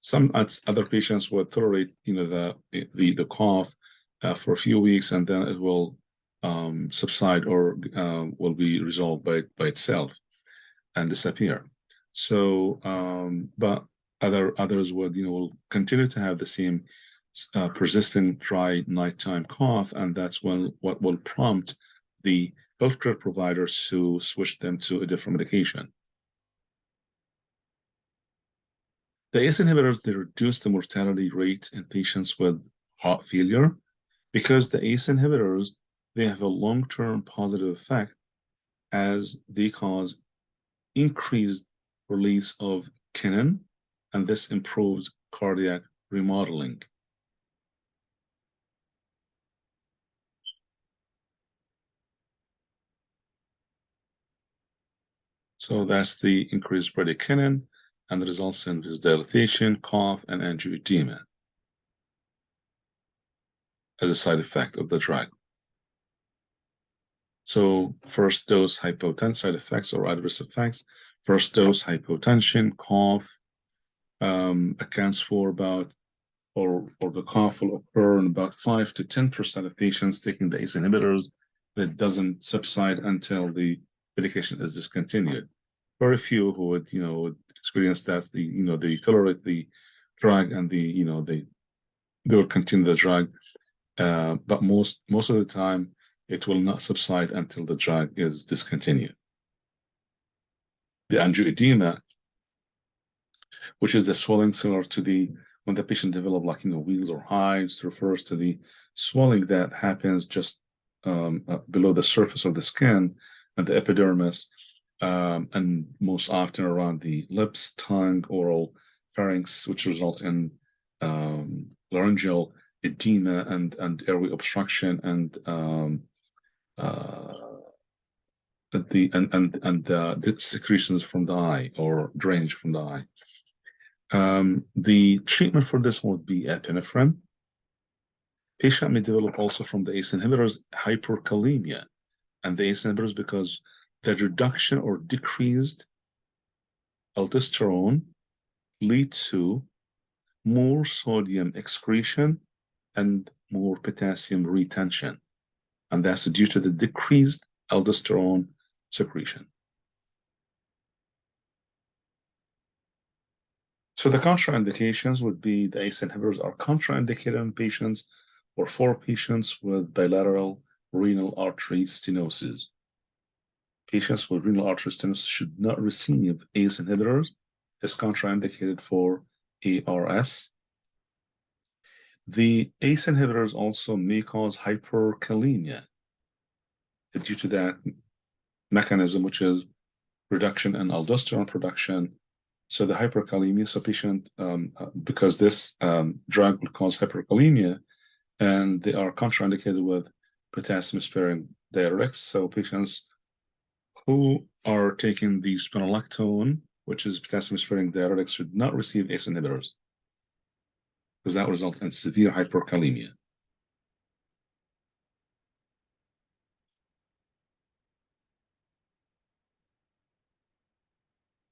other patients will tolerate, the cough for a few weeks, and then it will subside, or will be resolved by itself and disappear. So, but others will continue to have the same persistent dry nighttime cough, and that's what will prompt the healthcare providers to switch them to a different medication. The ACE inhibitors, they reduce the mortality rate in patients with heart failure, because the ACE inhibitors, they have a long-term positive effect, as they cause increased release of kinin, and this improves cardiac remodeling. So that's the increased bradykinin, and the results in vasodilation, cough, and angioedema as a side effect of the drug. So first dose hypotension side effects or adverse effects. First dose hypotension, cough, accounts for about, or the cough will occur in about 5 to 10% of patients taking the ACE inhibitors. It doesn't subside until the medication is discontinued. Very few who would experience that, they tolerate the drug, and they will continue the drug. But most of the time, it will not subside until the drug is discontinued. The angioedema, which is the swelling similar to when the patient develops wheals or hives, refers to the swelling that happens just below the surface of the skin and the epidermis, and most often around the lips, tongue, oral, pharynx, which result in laryngeal edema and airway obstruction, and the secretions from the eye, or drainage from the eye. The treatment for this would be epinephrine. Patient may develop also from the ACE inhibitors hyperkalemia, and the ACE inhibitors, because the reduction or decreased aldosterone lead to more sodium excretion and more potassium retention, and that's due to the decreased aldosterone secretion. So the contraindications would be the ACE inhibitors are contraindicated in patients or for patients with bilateral renal artery stenosis. Patients with renal artery stenosis should not receive ACE inhibitors. It's contraindicated for ARS. The ACE inhibitors also may cause hyperkalemia due to that mechanism, which is reduction in aldosterone production. So the hyperkalemia, so patient, because this drug will cause hyperkalemia, and they are contraindicated with potassium-sparing diuretics. So patients who are taking the spironolactone, which is potassium-sparing diuretics, should not receive ACE inhibitors, because that will result in severe hyperkalemia.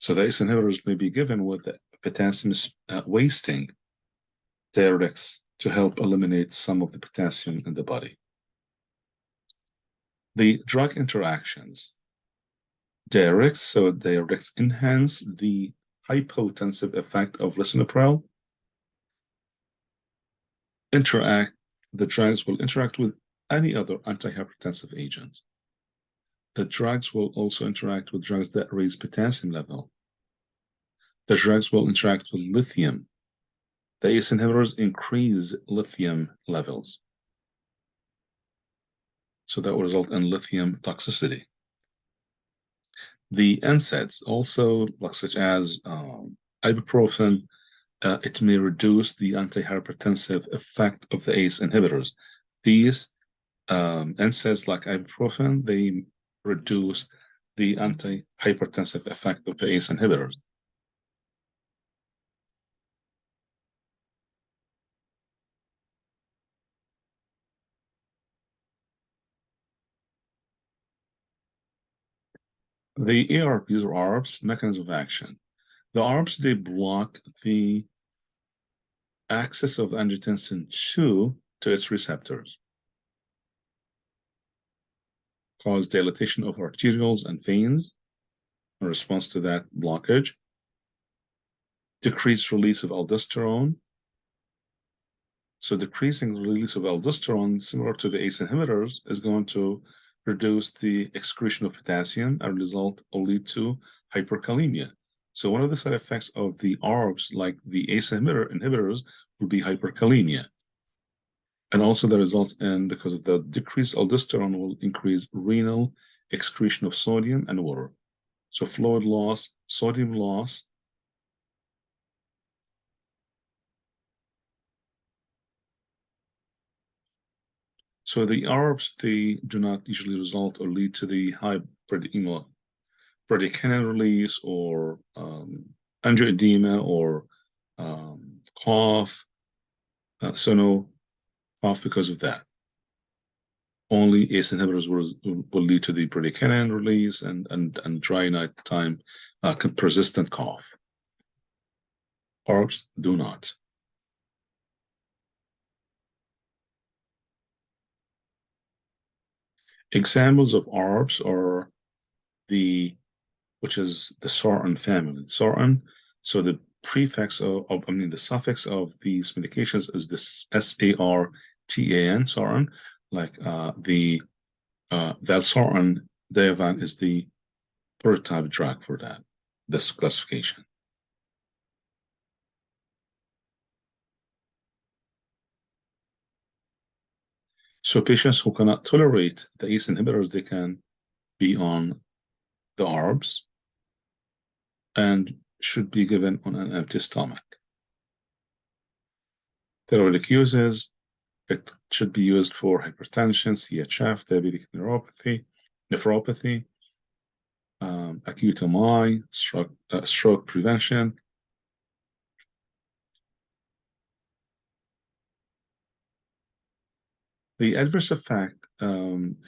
So the ACE inhibitors may be given with the potassium wasting diuretics to help eliminate some of the potassium in the body. The drug interactions. Diuretics enhance the hypotensive effect of lisinopril. The drugs will interact with any other antihypertensive agent. The drugs will also interact with drugs that raise potassium level. The drugs will interact with lithium. The ACE inhibitors increase lithium levels. So that will result in lithium toxicity. The NSAIDs also, such as ibuprofen, it may reduce the antihypertensive effect of the ACE inhibitors. These NSAIDs, like ibuprofen, they reduce the antihypertensive effect of the ACE inhibitors. The ARBs or ARBs, mechanism of action. The ARBs, they block the access of angiotensin II to its receptors, cause dilatation of arterioles and veins in response to that blockage, decrease release of aldosterone. So decreasing the release of aldosterone, similar to the ACE inhibitors, is going to reduce the excretion of potassium and result or lead to hyperkalemia. So one of the side effects of the ARBs, like the ACE inhibitors, will be hyperkalemia. And also the results in, because of the decreased aldosterone, will increase renal excretion of sodium and water. So fluid loss, sodium loss. So the ARBs, they do not usually result or lead to the high bradykinin release or angioedema or cough. So no cough because of that. Only ACE inhibitors will lead to the bradykinin release and dry nighttime persistent cough. ARBs do not. Examples of ARBs are which is the sartan family. Sartan, so the prefix the suffix of these medications is this S-A-R-T-A-N, sartan, like the valsartan Diovan is the prototype drug for this classification. So patients who cannot tolerate the ACE inhibitors, they can be on the ARBs and should be given on an empty stomach. Thyroid uses, it should be used for hypertension, CHF, diabetic nephropathy, acute MI, stroke prevention. The adverse effect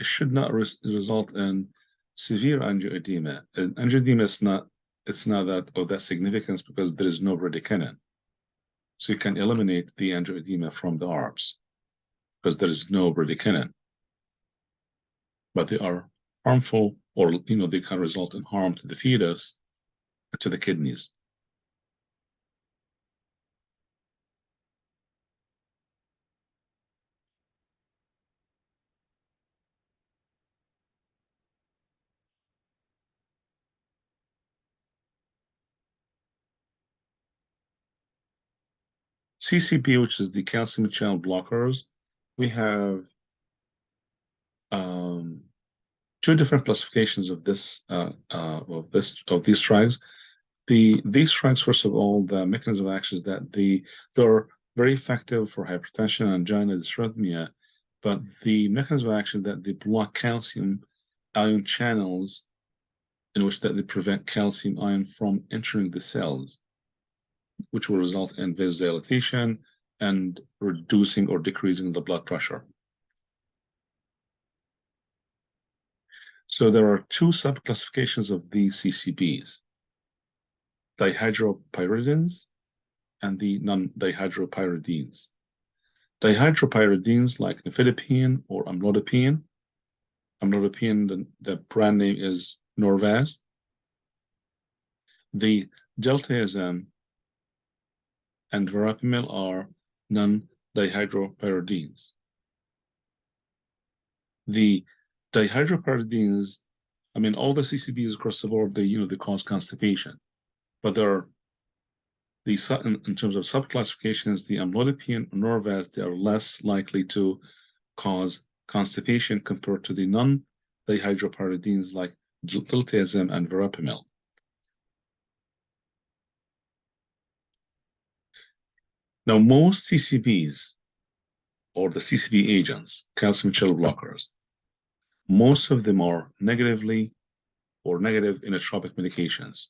should not result in severe angioedema. And angioedema is not that of that significance because there is no bradykinin. So you can eliminate the angioedema from the ARBs because there is no bradykinin. But they are harmful, or they can result in harm to the fetus and to the kidneys. CCB, which is the calcium channel blockers, we have two different classifications of these drugs. These drugs, first of all, the mechanism of action is that they're very effective for hypertension, angina, dysrhythmia, but the mechanism of action that they block calcium ion channels in which that they prevent calcium ion from entering the cells, which will result in vasodilatation and reducing or decreasing the blood pressure. So there are two subclassifications of these CCBs: dihydropyridines and the non-dihydropyridines. Dihydropyridines like nifedipine or amlodipine. Amlodipine, the brand name is Norvasc. The diltiazem and verapamil are non-dihydropyridines. The dihydropyridines, I mean, all the CCBs across the board, they cause constipation, but there are in terms of subclassifications, the amlodipine and Norvasc, they are less likely to cause constipation compared to the non-dihydropyridines like diltiazem and verapamil. Now, most CCBs or the CCB agents, calcium channel blockers, most of them are negative inotropic medications.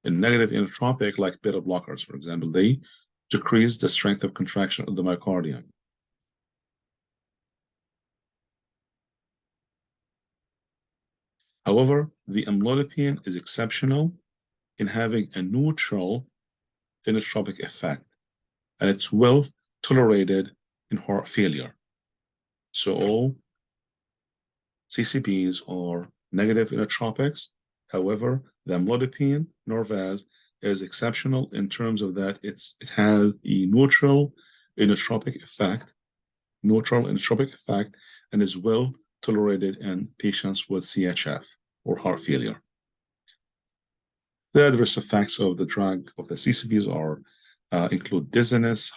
In negative inotropic, like beta blockers, for example, they decrease the strength of contraction of the myocardium. However, the amlodipine is exceptional in having a neutral inotropic effect, and it's well tolerated in heart failure. So all CCBs are negative inotropics. However, the amlodipine, Norvasc, is exceptional in terms of that it has a neutral inotropic effect, and is well tolerated in patients with CHF or heart failure. The adverse effects of the drug of the CCBs include dizziness,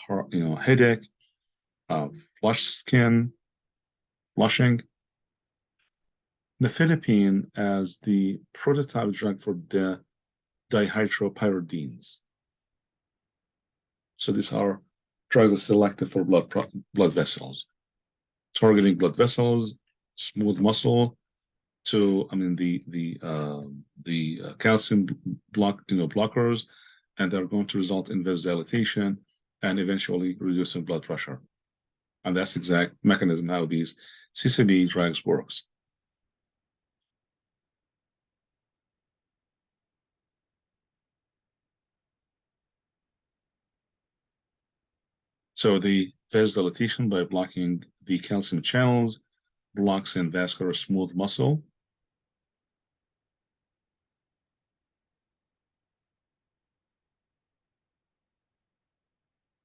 headache, flushed skin, flushing. Nifedipine as the prototype drug for the dihydropyridines. So these are drugs that are selected for blood vessels, targeting blood vessels, smooth muscle, the calcium blockers, and they're going to result in vasodilatation and eventually reducing blood pressure. And that's the exact mechanism how these CCB drugs works. So the vasodilatation by blocking the calcium channels blocks in vascular smooth muscle.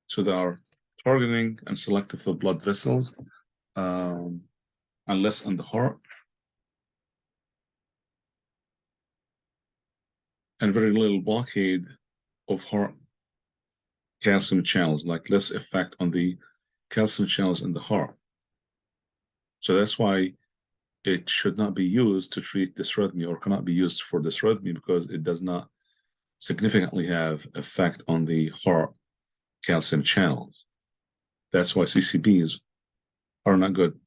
So they are targeting and selective for blood vessels, and less on the heart. And very little blockade of heart calcium channels, like less effect on the calcium channels in the heart. So that's why it should not be used to treat dysrhythmia, or cannot be used for dysrhythmia, because it does not significantly have effect on the heart calcium channels. That's why CCBs are not good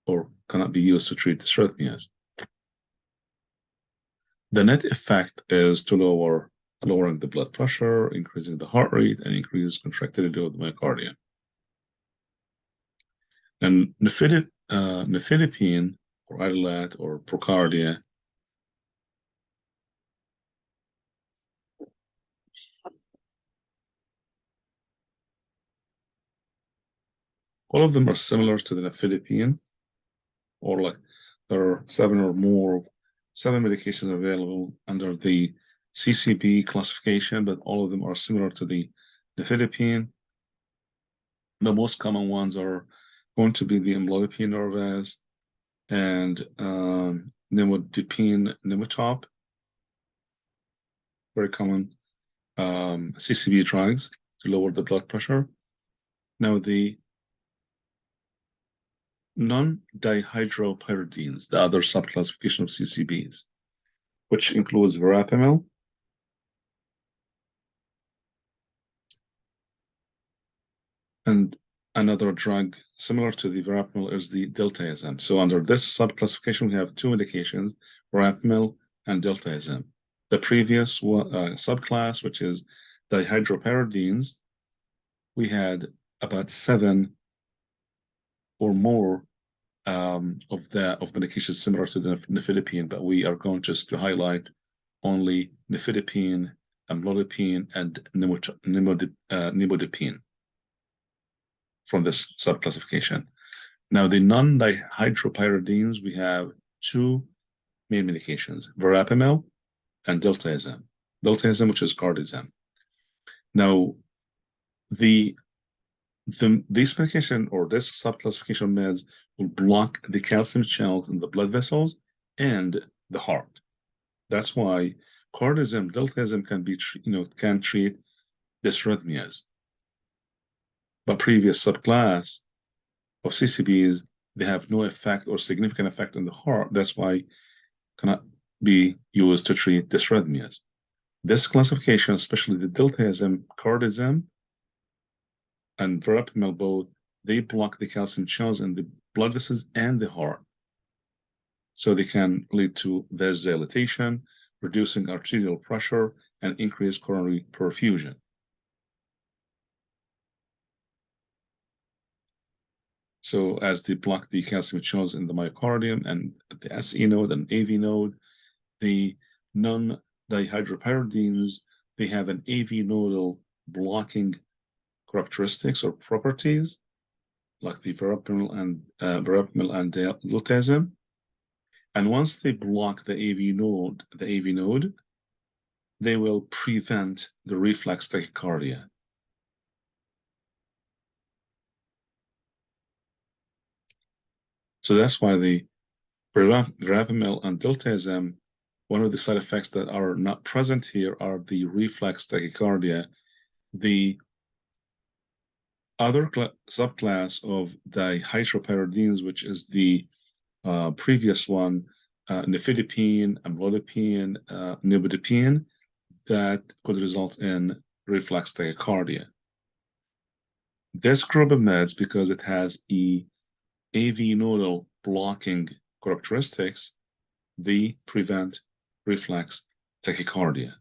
or cannot be used to treat dysrhythmias. The net effect is to lowering the blood pressure, increasing the heart rate, and increase contractility of the myocardium. And nifedipine or Adalat or Procardia all of them are similar to the nifedipine, or like there are seven medications available under the CCB classification, but all of them are similar to the nifedipine. The most common ones are going to be the amlodipine Norvasc and nimodipine nimotop, very common CCB drugs to lower the blood pressure. Now the non-dihydropyridines, the other subclassification of CCBs, which includes verapamil, and another drug similar to the verapamil is the diltiazem. So under this subclassification, we have two indications, verapamil and diltiazem. The previous subclass, which is dihydropyridines, we had about 7 or more of medications similar to the nifedipine, but we are going just to highlight only nifedipine amlodipine, and nimodipine from this subclassification. Now, the non-dihydropyridines, we have two main medications, verapamil and diltiazem. Diltiazem, which is cardizem. Now, this medication or this subclassification of meds will block the calcium channels in the blood vessels and the heart. That's why cardizem, diltiazem can treat dysrhythmias. But previous subclass of CCBs, they have no effect or significant effect on the heart. That's why cannot be used to treat dysrhythmias. This classification, especially the diltiazem, cardizem, and verapamil both, they block the calcium channels in the blood vessels and the heart. So they can lead to vasodilatation, reducing arterial pressure, and increased coronary perfusion. So as they block the calcium channels in the myocardium and the SE node and AV node, the non-dihydropyridines, they have an AV nodal blocking characteristics or properties, like the verapamil and diltiazem. And once they block the AV node, they will prevent the reflex tachycardia. So that's why the verapamil and diltiazem, one of the side effects that are not present here are the reflex tachycardia. The other subclass of dihydropyridines, which is the previous one, nifedipine, amlodipine, nimodipine, that could result in reflex tachycardia. This group of meds, because it has AV nodal blocking characteristics, they prevent reflex tachycardia.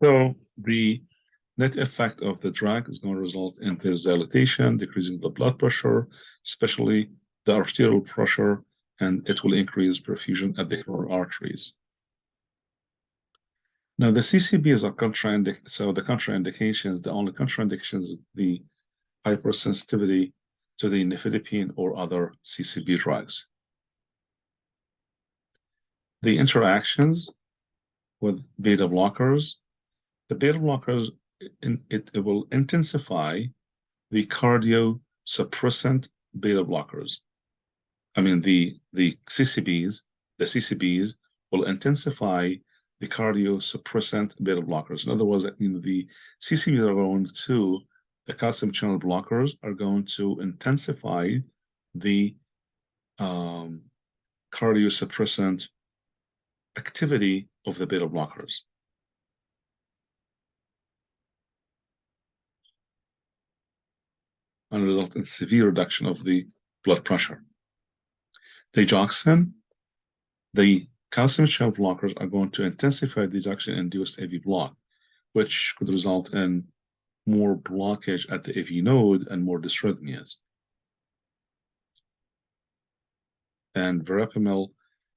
So the net effect of the drug is going to result in vasodilatation, decreasing the blood pressure, especially the arterial pressure, and it will increase perfusion at the coronary arteries. Now, the CCBs are contraindicated. So the contraindications, the only contraindications, the hypersensitivity to the nifedipine or other CCB drugs. The interactions with beta blockers, the beta blockers, it will intensify the cardiosuppressant beta blockers. I mean, the CCBs will intensify the cardiosuppressant beta blockers. In other words, the CCBs are going to, the calcium channel blockers are going to intensify the cardiosuppressant activity of the beta blockers. And result in severe reduction of the blood pressure. Digoxin, the calcium channel blockers are going to intensify digoxin-induced AV block, which could result in more blockage at the AV node and more dysrhythmias. And verapamil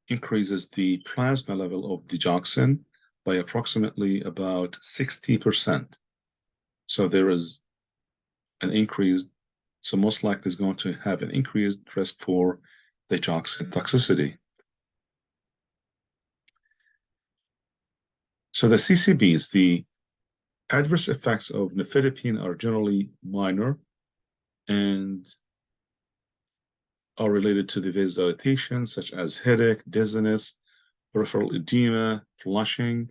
increases the plasma level of digoxin by approximately about 60%. So there is an increase, so most likely is going to have an increased risk for digoxin toxicity. So the CCBs, the adverse effects of nifedipine are generally minor and are related to the vasodilatation, such as headache, dizziness, peripheral edema, flushing.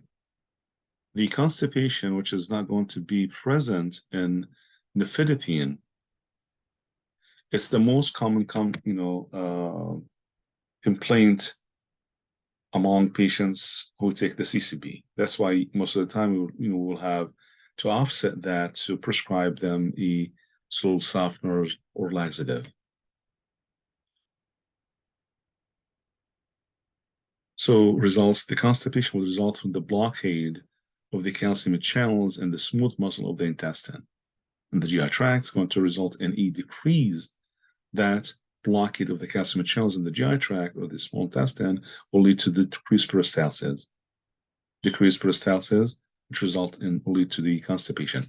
The constipation, which is not going to be present in nifedipine, it's the most common complaint among patients who take the CCB. That's why most of the time we'll have to offset that to prescribe them a stool softener or laxative. So the constipation will result from the blockade of the calcium channels in the smooth muscle of the intestine. And the GI tract is going to result in a decreased that blockade of the calcium channels in the GI tract or the small intestine will lead to the decreased peristalsis. Decreased peristalsis, which will lead to the constipation.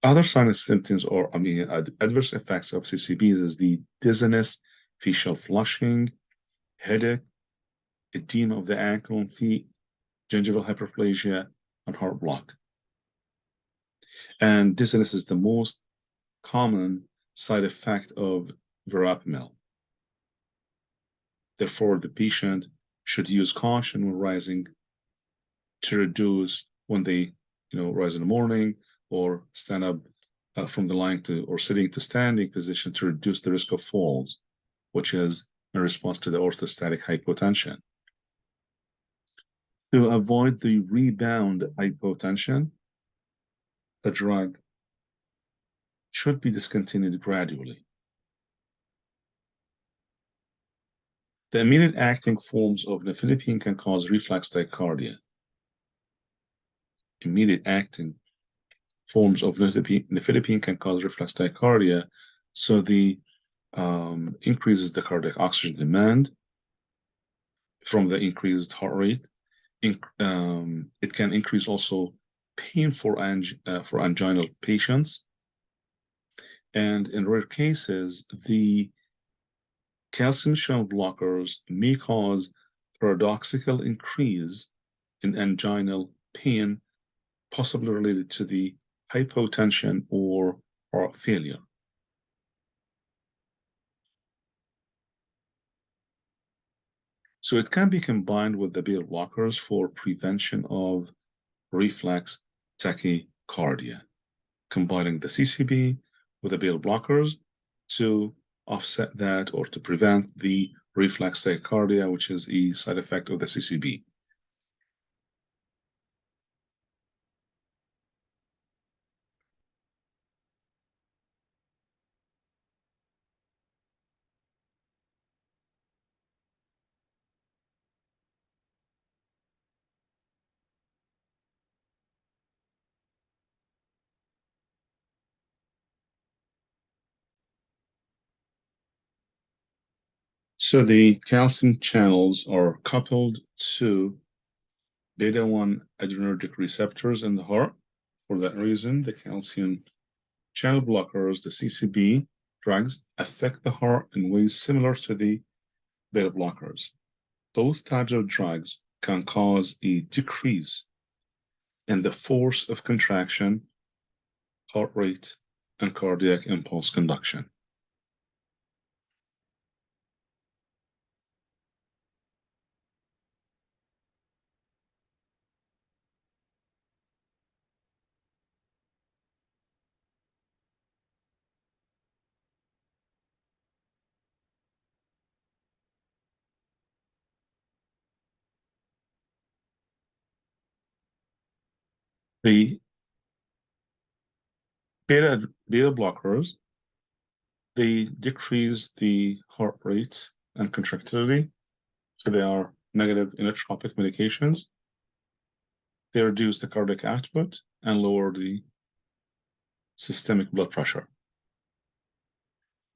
Other signs and symptoms or adverse effects of CCBs is the dizziness, facial flushing, headache, edema of the ankle and feet, gingival hyperplasia, and heart block. And dizziness is the most common side effect of verapamil. Therefore, the patient should use caution when rising to reduce when they rise in the morning or stand up from the lying to or sitting to standing position to reduce the risk of falls, which is in response to the orthostatic hypotension. To avoid the rebound hypotension, the drug should be discontinued gradually. The immediate acting forms of nifedipine can cause reflex tachycardia. Immediate acting forms of nifedipine can cause reflex tachycardia, so the increases the cardiac oxygen demand from the increased heart rate. It can increase also pain for anginal patients, and in rare cases, the calcium channel blockers may cause paradoxical increase in anginal pain, possibly related to the hypotension or heart failure. So it can be combined with the beta blockers for prevention of reflex tachycardia, combining the CCB with the beta blockers to offset that or to prevent the reflex tachycardia, which is a side effect of the CCB. So the calcium channels are coupled to beta-1 adrenergic receptors in the heart. For that reason, the calcium channel blockers, the CCB drugs, affect the heart in ways similar to the beta blockers. Both types of drugs can cause a decrease in the force of contraction, heart rate, and cardiac impulse conduction. The beta blockers, they decrease the heart rate and contractility, so they are negative inotropic medications. They reduce the cardiac output and lower the systemic blood pressure.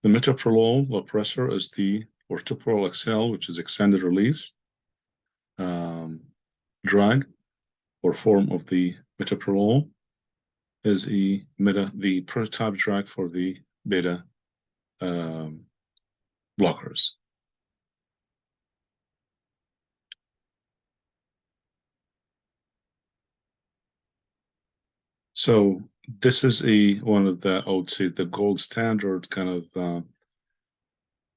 The metoprolol blood pressure is the Ortoprolol XL, which is extended release drug or form of the metoprolol, is the prototype drug for the beta blockers. So this is one of the, I would say, the gold standard kind of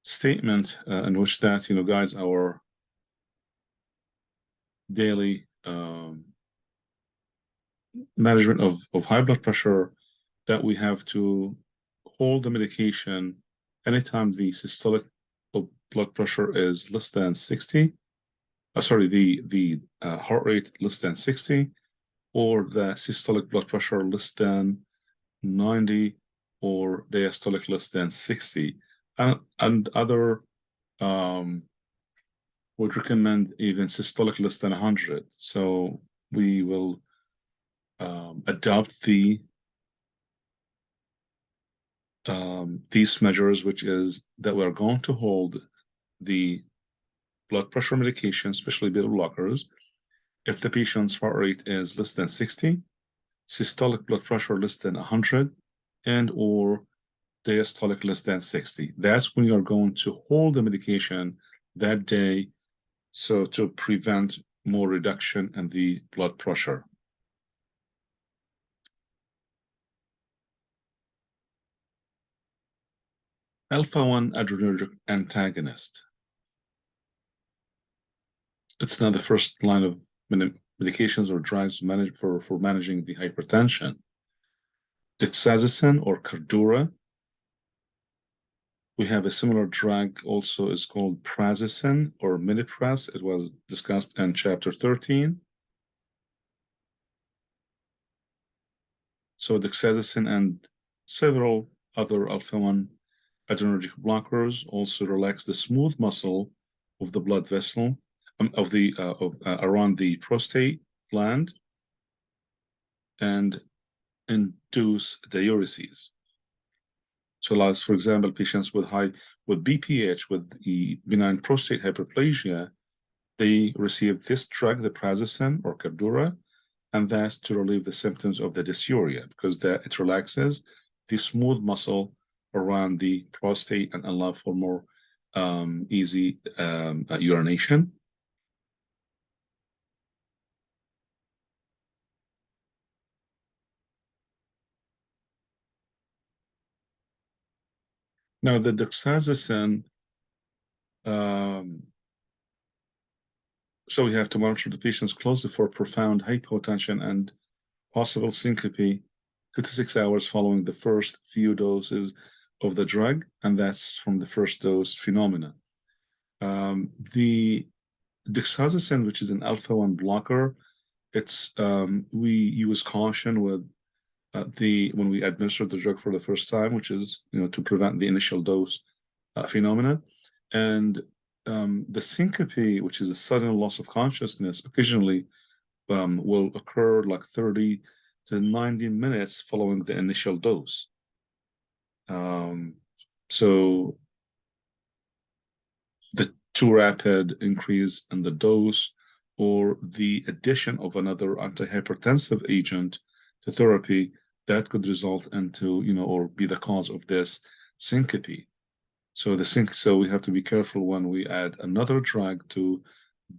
statement in which that guides our daily management of high blood pressure, that we have to hold the medication anytime the systolic blood pressure is less than 60. The heart rate less than 60, or the systolic blood pressure less than 90, or diastolic less than 60. And other would recommend even systolic less than 100. So we will adopt the these measures, which is that we're going to hold the blood pressure medication, especially beta blockers, if the patient's heart rate is less than 60, systolic blood pressure less than 100, and or diastolic less than 60. That's when you're going to hold the medication that day, so to prevent more reduction in the blood pressure. Alpha-1 adrenergic antagonist. It's not the first line of medications or drugs managed for managing the hypertension. Dexazethine or Cardura. We have a similar drug also is called prazosin or Minipras. It was discussed in chapter 13. So dexazethine and several other alpha-1 adrenergic blockers also relax the smooth muscle of the blood vessel around the prostate gland and induce diuresis. So, like for example, patients with BPH, with the benign prostate hyperplasia, they receive this drug, the prazosin or Cardura, and that's to relieve the symptoms of the dysuria because it relaxes the smooth muscle around the prostate and allow for more easy urination. Now, the dexazethine, so we have to monitor the patients closely for profound hypotension and possible syncope 56 hours following the first few doses of the drug, and that's from the first dose phenomena. The dexazethine, which is an alpha-1 blocker, it's we use caution with when we administer the drug for the first time, which is to prevent the initial dose phenomena, and the syncope, which is a sudden loss of consciousness, occasionally will occur like 30 to 90 minutes following the initial dose. So the too rapid increase in the dose or the addition of another antihypertensive agent to therapy that could result into, or be the cause of this syncope. So we have to be careful when we add another drug to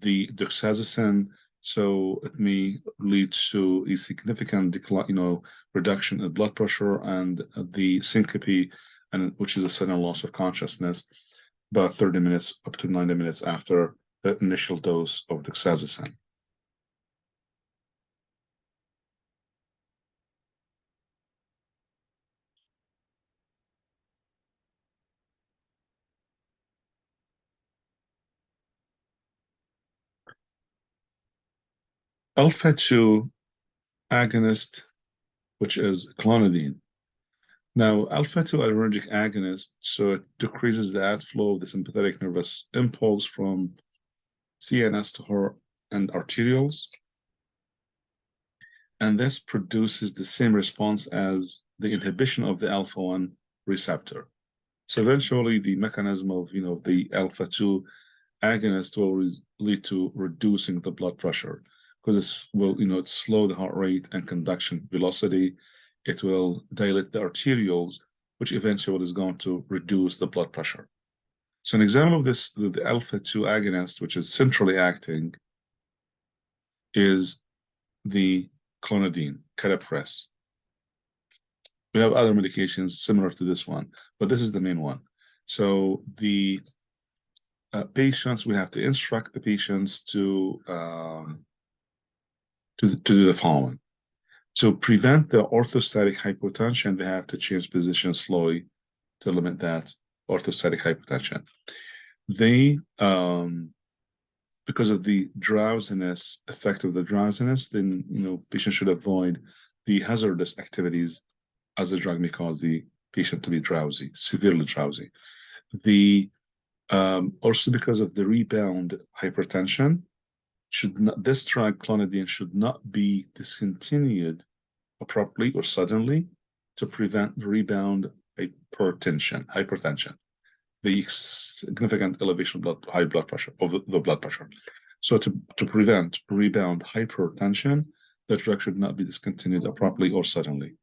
the dexazethine. So it may lead to a significant decline, reduction in blood pressure and the syncope, which is a sudden loss of consciousness, about 30 minutes up to 90 minutes after the initial dose of dexazethine. Alpha-2 agonist, which is clonidine. Now, alpha-2 adrenergic agonist, so it decreases the outflow of the sympathetic nervous impulse from CNS to heart and arterioles. And this produces the same response as the inhibition of the alpha-1 receptor. So eventually the mechanism of, the alpha-2 agonist will lead to reducing the blood pressure because it slow the heart rate and conduction velocity. It will dilate the arterioles, which eventually is going to reduce the blood pressure. So an example of this, the alpha-2 agonist, which is centrally acting, is the clonidine, Caripres. We have other medications similar to this one, but this is the main one. So the patients, we have to instruct the patients to do the following. To prevent the orthostatic hypotension, they have to change position slowly to limit that orthostatic hypotension. They, because of the drowsiness, effect of the drowsiness, then, patients should avoid the hazardous activities as the drug may cause the patient to be drowsy, severely drowsy. Also because of the rebound hypertension, this drug, clonidine, should not be discontinued abruptly or suddenly to prevent the rebound hypertension, the significant elevation of high blood pressure, of the blood pressure. So to prevent rebound hypertension, the drug should not be discontinued abruptly or suddenly.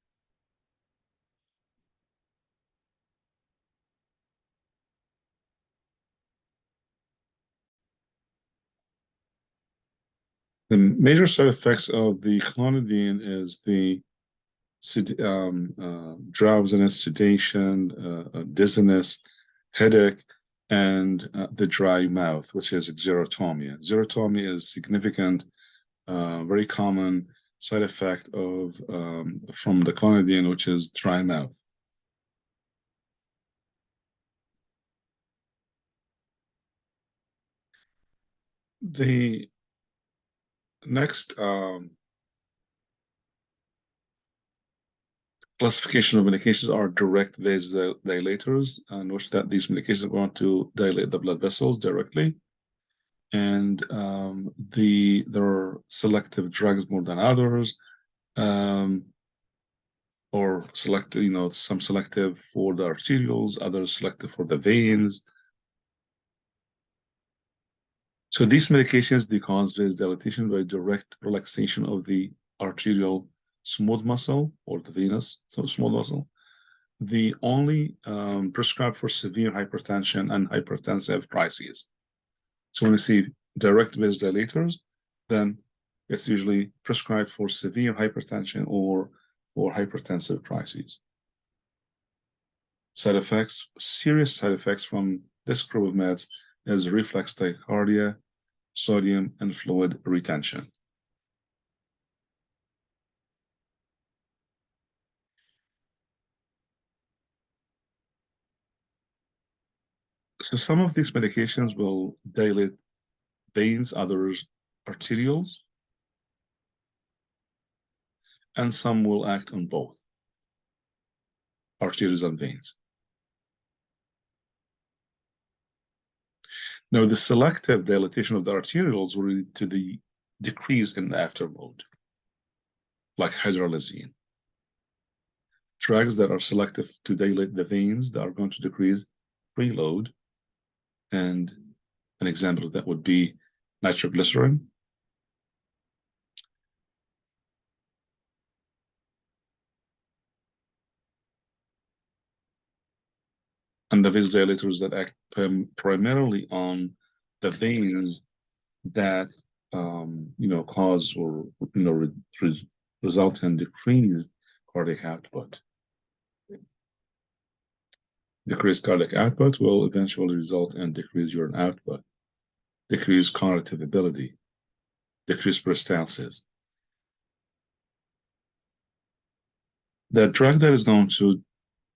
The major side effects of the clonidine is the drowsiness, sedation, dizziness, headache, and the dry mouth, which is xerotomia. Xerotomia is significant, very common side effect of from the clonidine, which is dry mouth. The next classification of medications are direct vasodilators, in which that these medications want to dilate the blood vessels directly. And there are selective drugs more than others, or selective, some selective for the arterioles, others selective for the veins. So these medications, they cause vasodilatation by direct relaxation of the arterial smooth muscle or the venous smooth muscle. The only prescribed for severe hypertension and hypertensive crises. So when you see direct vasodilators, then it's usually prescribed for severe hypertension or for hypertensive crises. Side effects, serious side effects from this group of meds is reflex tachycardia, sodium and fluid retention. So some of these medications will dilate veins, others arterioles, and some will act on both arteries and veins. Now, the selective dilatation of the arterioles will lead to the decrease in the afterload, like hydralazine. Drugs that are selective to dilate the veins that are going to decrease preload, and an example of that would be nitroglycerin. And the vasodilators that act primarily on the veins that cause or result in decreased cardiac output. Decreased cardiac output will eventually result in decreased urine output, decreased cognitive ability, decreased peristalsis. The drug that is going to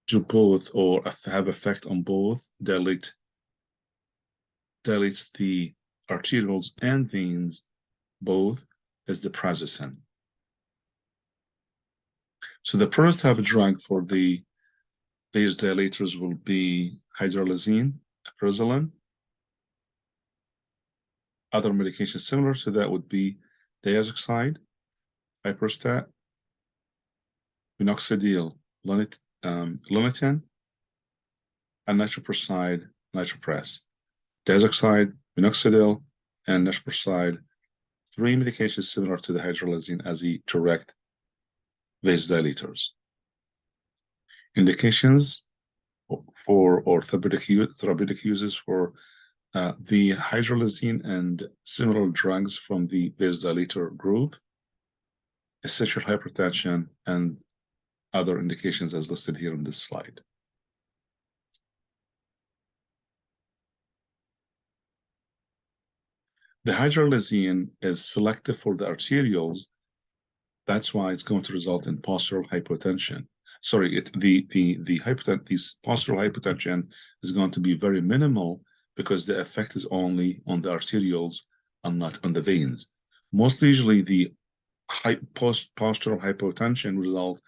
do both or have effect on both dilates the arterioles and veins both is the prazosin. So the prototype drug for these dilators will be hydralazine, aprazolone. Other medications similar to that would be diazoxide, hyperstat, minoxidil, Lonitin, and nitroprusside, nitropres. Diazoxide, minoxidil, and nitroprusside, 3 medications similar to the hydralazine as the direct vasodilators. Indications for or therapeutic uses for the hydralazine and similar drugs from the vasodilator group, essential hypertension, and other indications as listed here on this slide. The hydralazine is selective for the arterioles. That's why it's going to result in postural hypotension. Sorry, this postural hypotension is going to be very minimal because the effect is only on the arterioles and not on the veins. Most usually, the postural hypotension result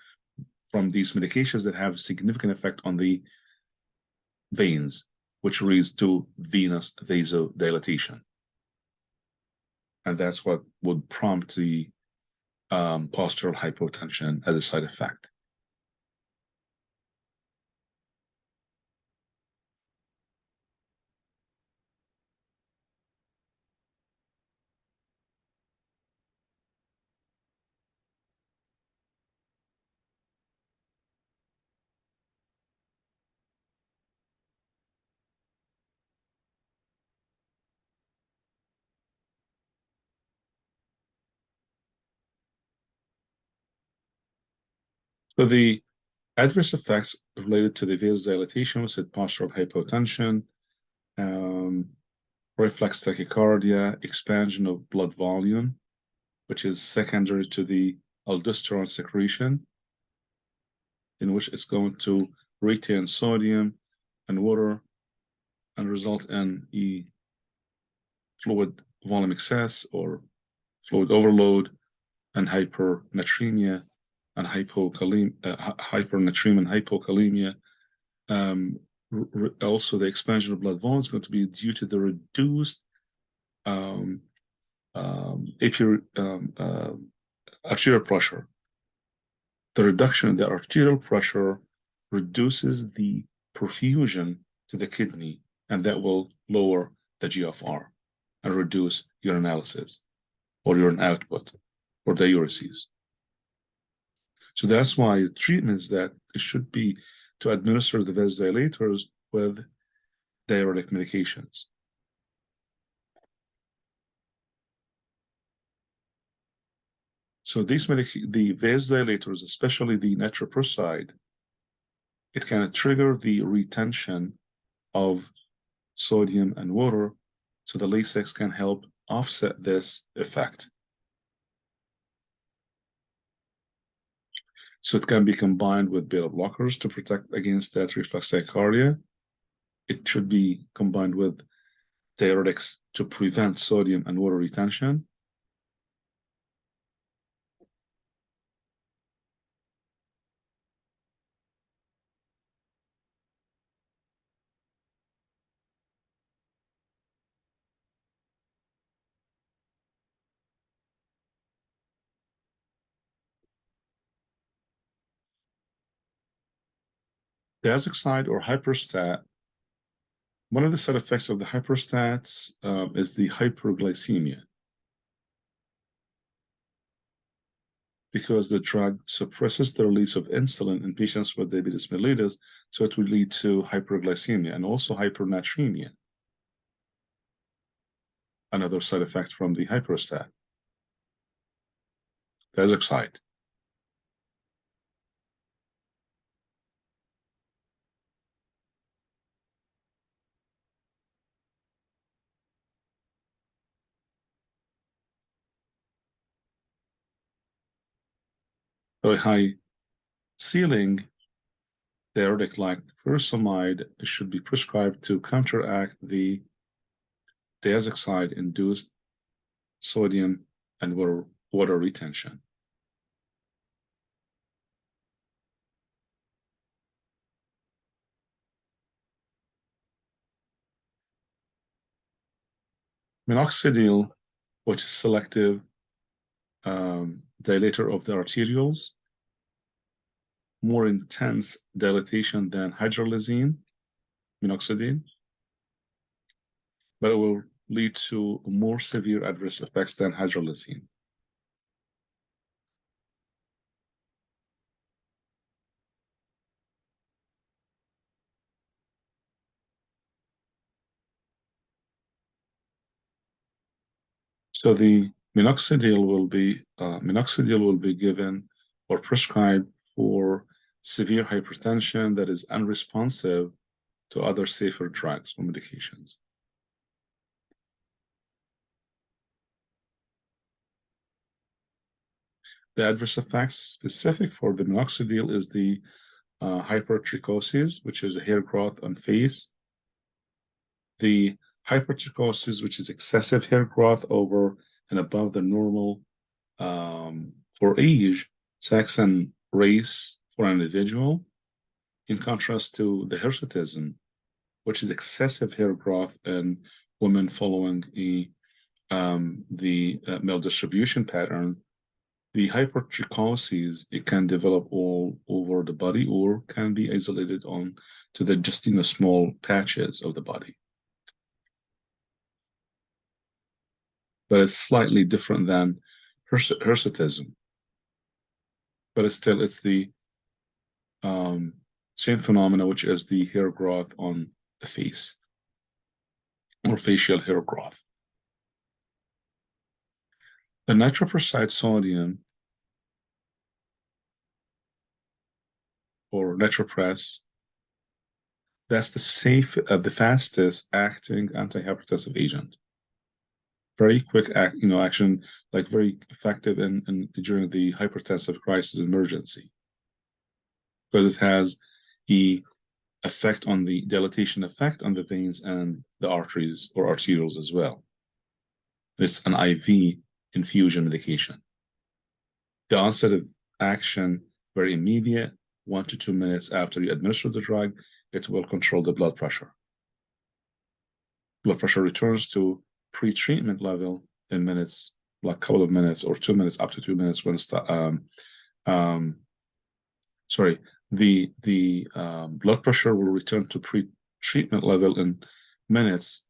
from these medications that have significant effect on the veins, which leads to venous vasodilatation. And that's what would prompt the postural hypotension as a side effect. So the adverse effects related to the vasodilatation was postural hypotension, reflex tachycardia, expansion of blood volume, which is secondary to the aldosterone secretion, in which it's going to retain sodium and water and result in a fluid volume excess or fluid overload and hypernatremia and hypokalemia, hypernatremia and hypokalemia. Also, the expansion of blood volume is going to be due to the reduced arterial pressure. The reduction in the arterial pressure reduces the perfusion to the kidney, and that will lower the GFR and reduce urinalysis or urine output or diuresis. So that's why the treatment is that it should be to administer the vasodilators with diuretic medications. So the vasodilators, especially the nitroprusside, it can trigger the retention of sodium and water, so the Lasix can help offset this effect. So it can be combined with beta blockers to protect against that reflex tachycardia. It should be combined with diuretics to prevent sodium and water retention. Diazoxide or hyperstat, one of the side effects of the hyperstats is the hyperglycemia, because the drug suppresses the release of insulin in patients with diabetes mellitus, so it would lead to hyperglycemia and also hypernatremia, another side effect from the hyperstat. Diazoxide. A high ceiling diuretic like furosemide should be prescribed to counteract the diazoxide-induced sodium and water retention. Minoxidil, which is selective dilator of the arterioles, more intense dilatation than hydralazine, minoxidil, but it will lead to more severe adverse effects than hydralazine. So the minoxidil will be given or prescribed for severe hypertension that is unresponsive to other safer drugs or medications. The adverse effects specific for the minoxidil is the hypertrichosis, which is a hair growth on face. The hypertrichosis, which is excessive hair growth over and above the normal for age, sex, and race for an individual, in contrast to the hirsutism, which is excessive hair growth in women following the male distribution pattern. The hypertrichosis, it can develop all over the body or can be isolated on to the just small patches of the body. But it's slightly different than hirsutism. But it's the same phenomena, which is the hair growth on the face or facial hair growth. The nitroprusside sodium or NUR268. That's the fastest acting antihypertensive agent. Very quick action, like very effective in during the hypertensive crisis emergency, because it has the dilatation effect on the veins and the arteries or arterioles as well. It's an IV infusion medication. The onset of action very immediate, 1 to 2 minutes after you administer the drug. It will control the blood pressure. Blood pressure returns to pre-treatment level in minutes, like a couple of minutes or 2 minutes, up to 2 minutes when the blood pressure will return to pre-treatment level in minutes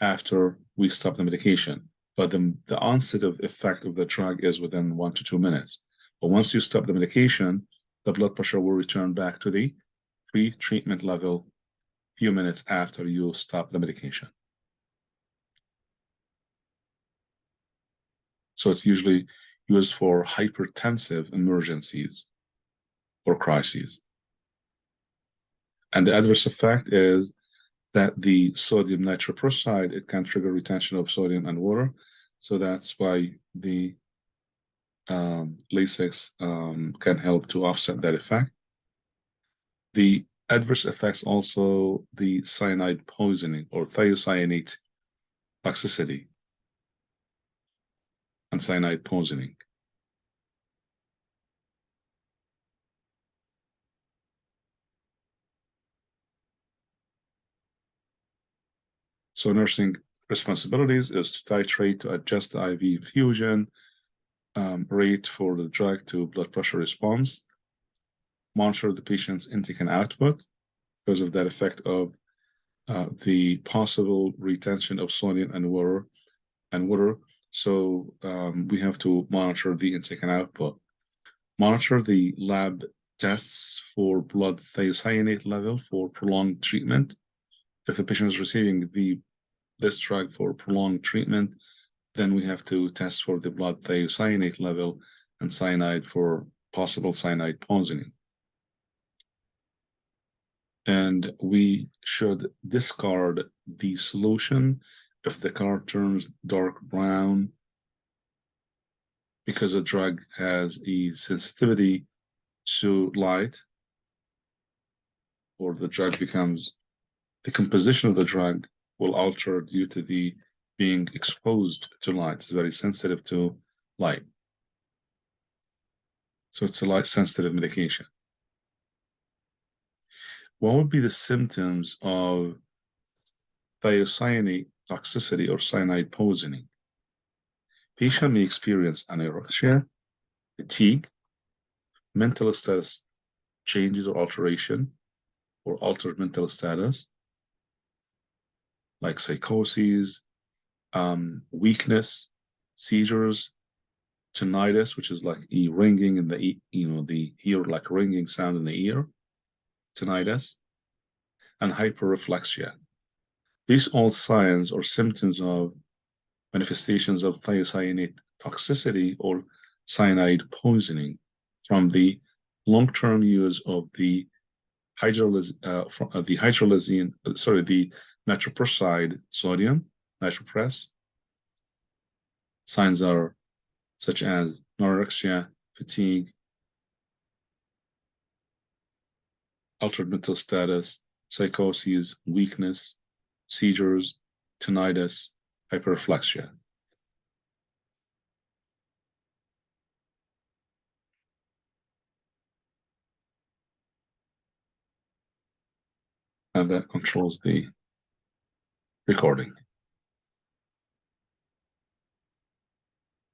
after we stop the medication. But the onset of effect of the drug is within 1 to 2 minutes. But once you stop the medication, the blood pressure will return back to the pre-treatment level few minutes after you stop the medication. So it's usually used for hypertensive emergencies or crises. And the adverse effect is that the sodium nitroprusside, it can trigger retention of sodium and water. So that's why the Lasix can help to offset that effect. The adverse effects also the cyanide poisoning or thiocyanate toxicity and cyanide poisoning. So nursing responsibilities is to titrate, to adjust the IV infusion rate for the drug to blood pressure response, monitor the patient's intake and output because of that effect of the possible retention of sodium and water. So we have to monitor the intake and output. Monitor the lab tests for blood thiocyanate level for prolonged treatment. If the patient is receiving this drug for prolonged treatment, then we have to test for the blood thiocyanate level and cyanide for possible cyanide poisoning. And we should discard the solution if the color turns dark brown, because the drug has a sensitivity to light, or the composition of the drug will alter due to the being exposed to light. It's very sensitive to light. So it's a light sensitive medication. What would be the symptoms of thiocyanate toxicity or cyanide poisoning? Patient may experience anorexia, fatigue, mental status changes or alteration, or altered mental status, like psychoses, weakness, seizures, tinnitus, which is like a ringing in the ear, like ringing sound in the ear, tinnitus, and hyperreflexia. These all signs or symptoms of manifestations of thiocyanate toxicity or cyanide poisoning from the long-term use of the nitroprusside sodium, nitropruss. Signs are such as anorexia, fatigue, altered mental status, psychoses, weakness, seizures, tinnitus, hyperreflexia. And that controls the recording.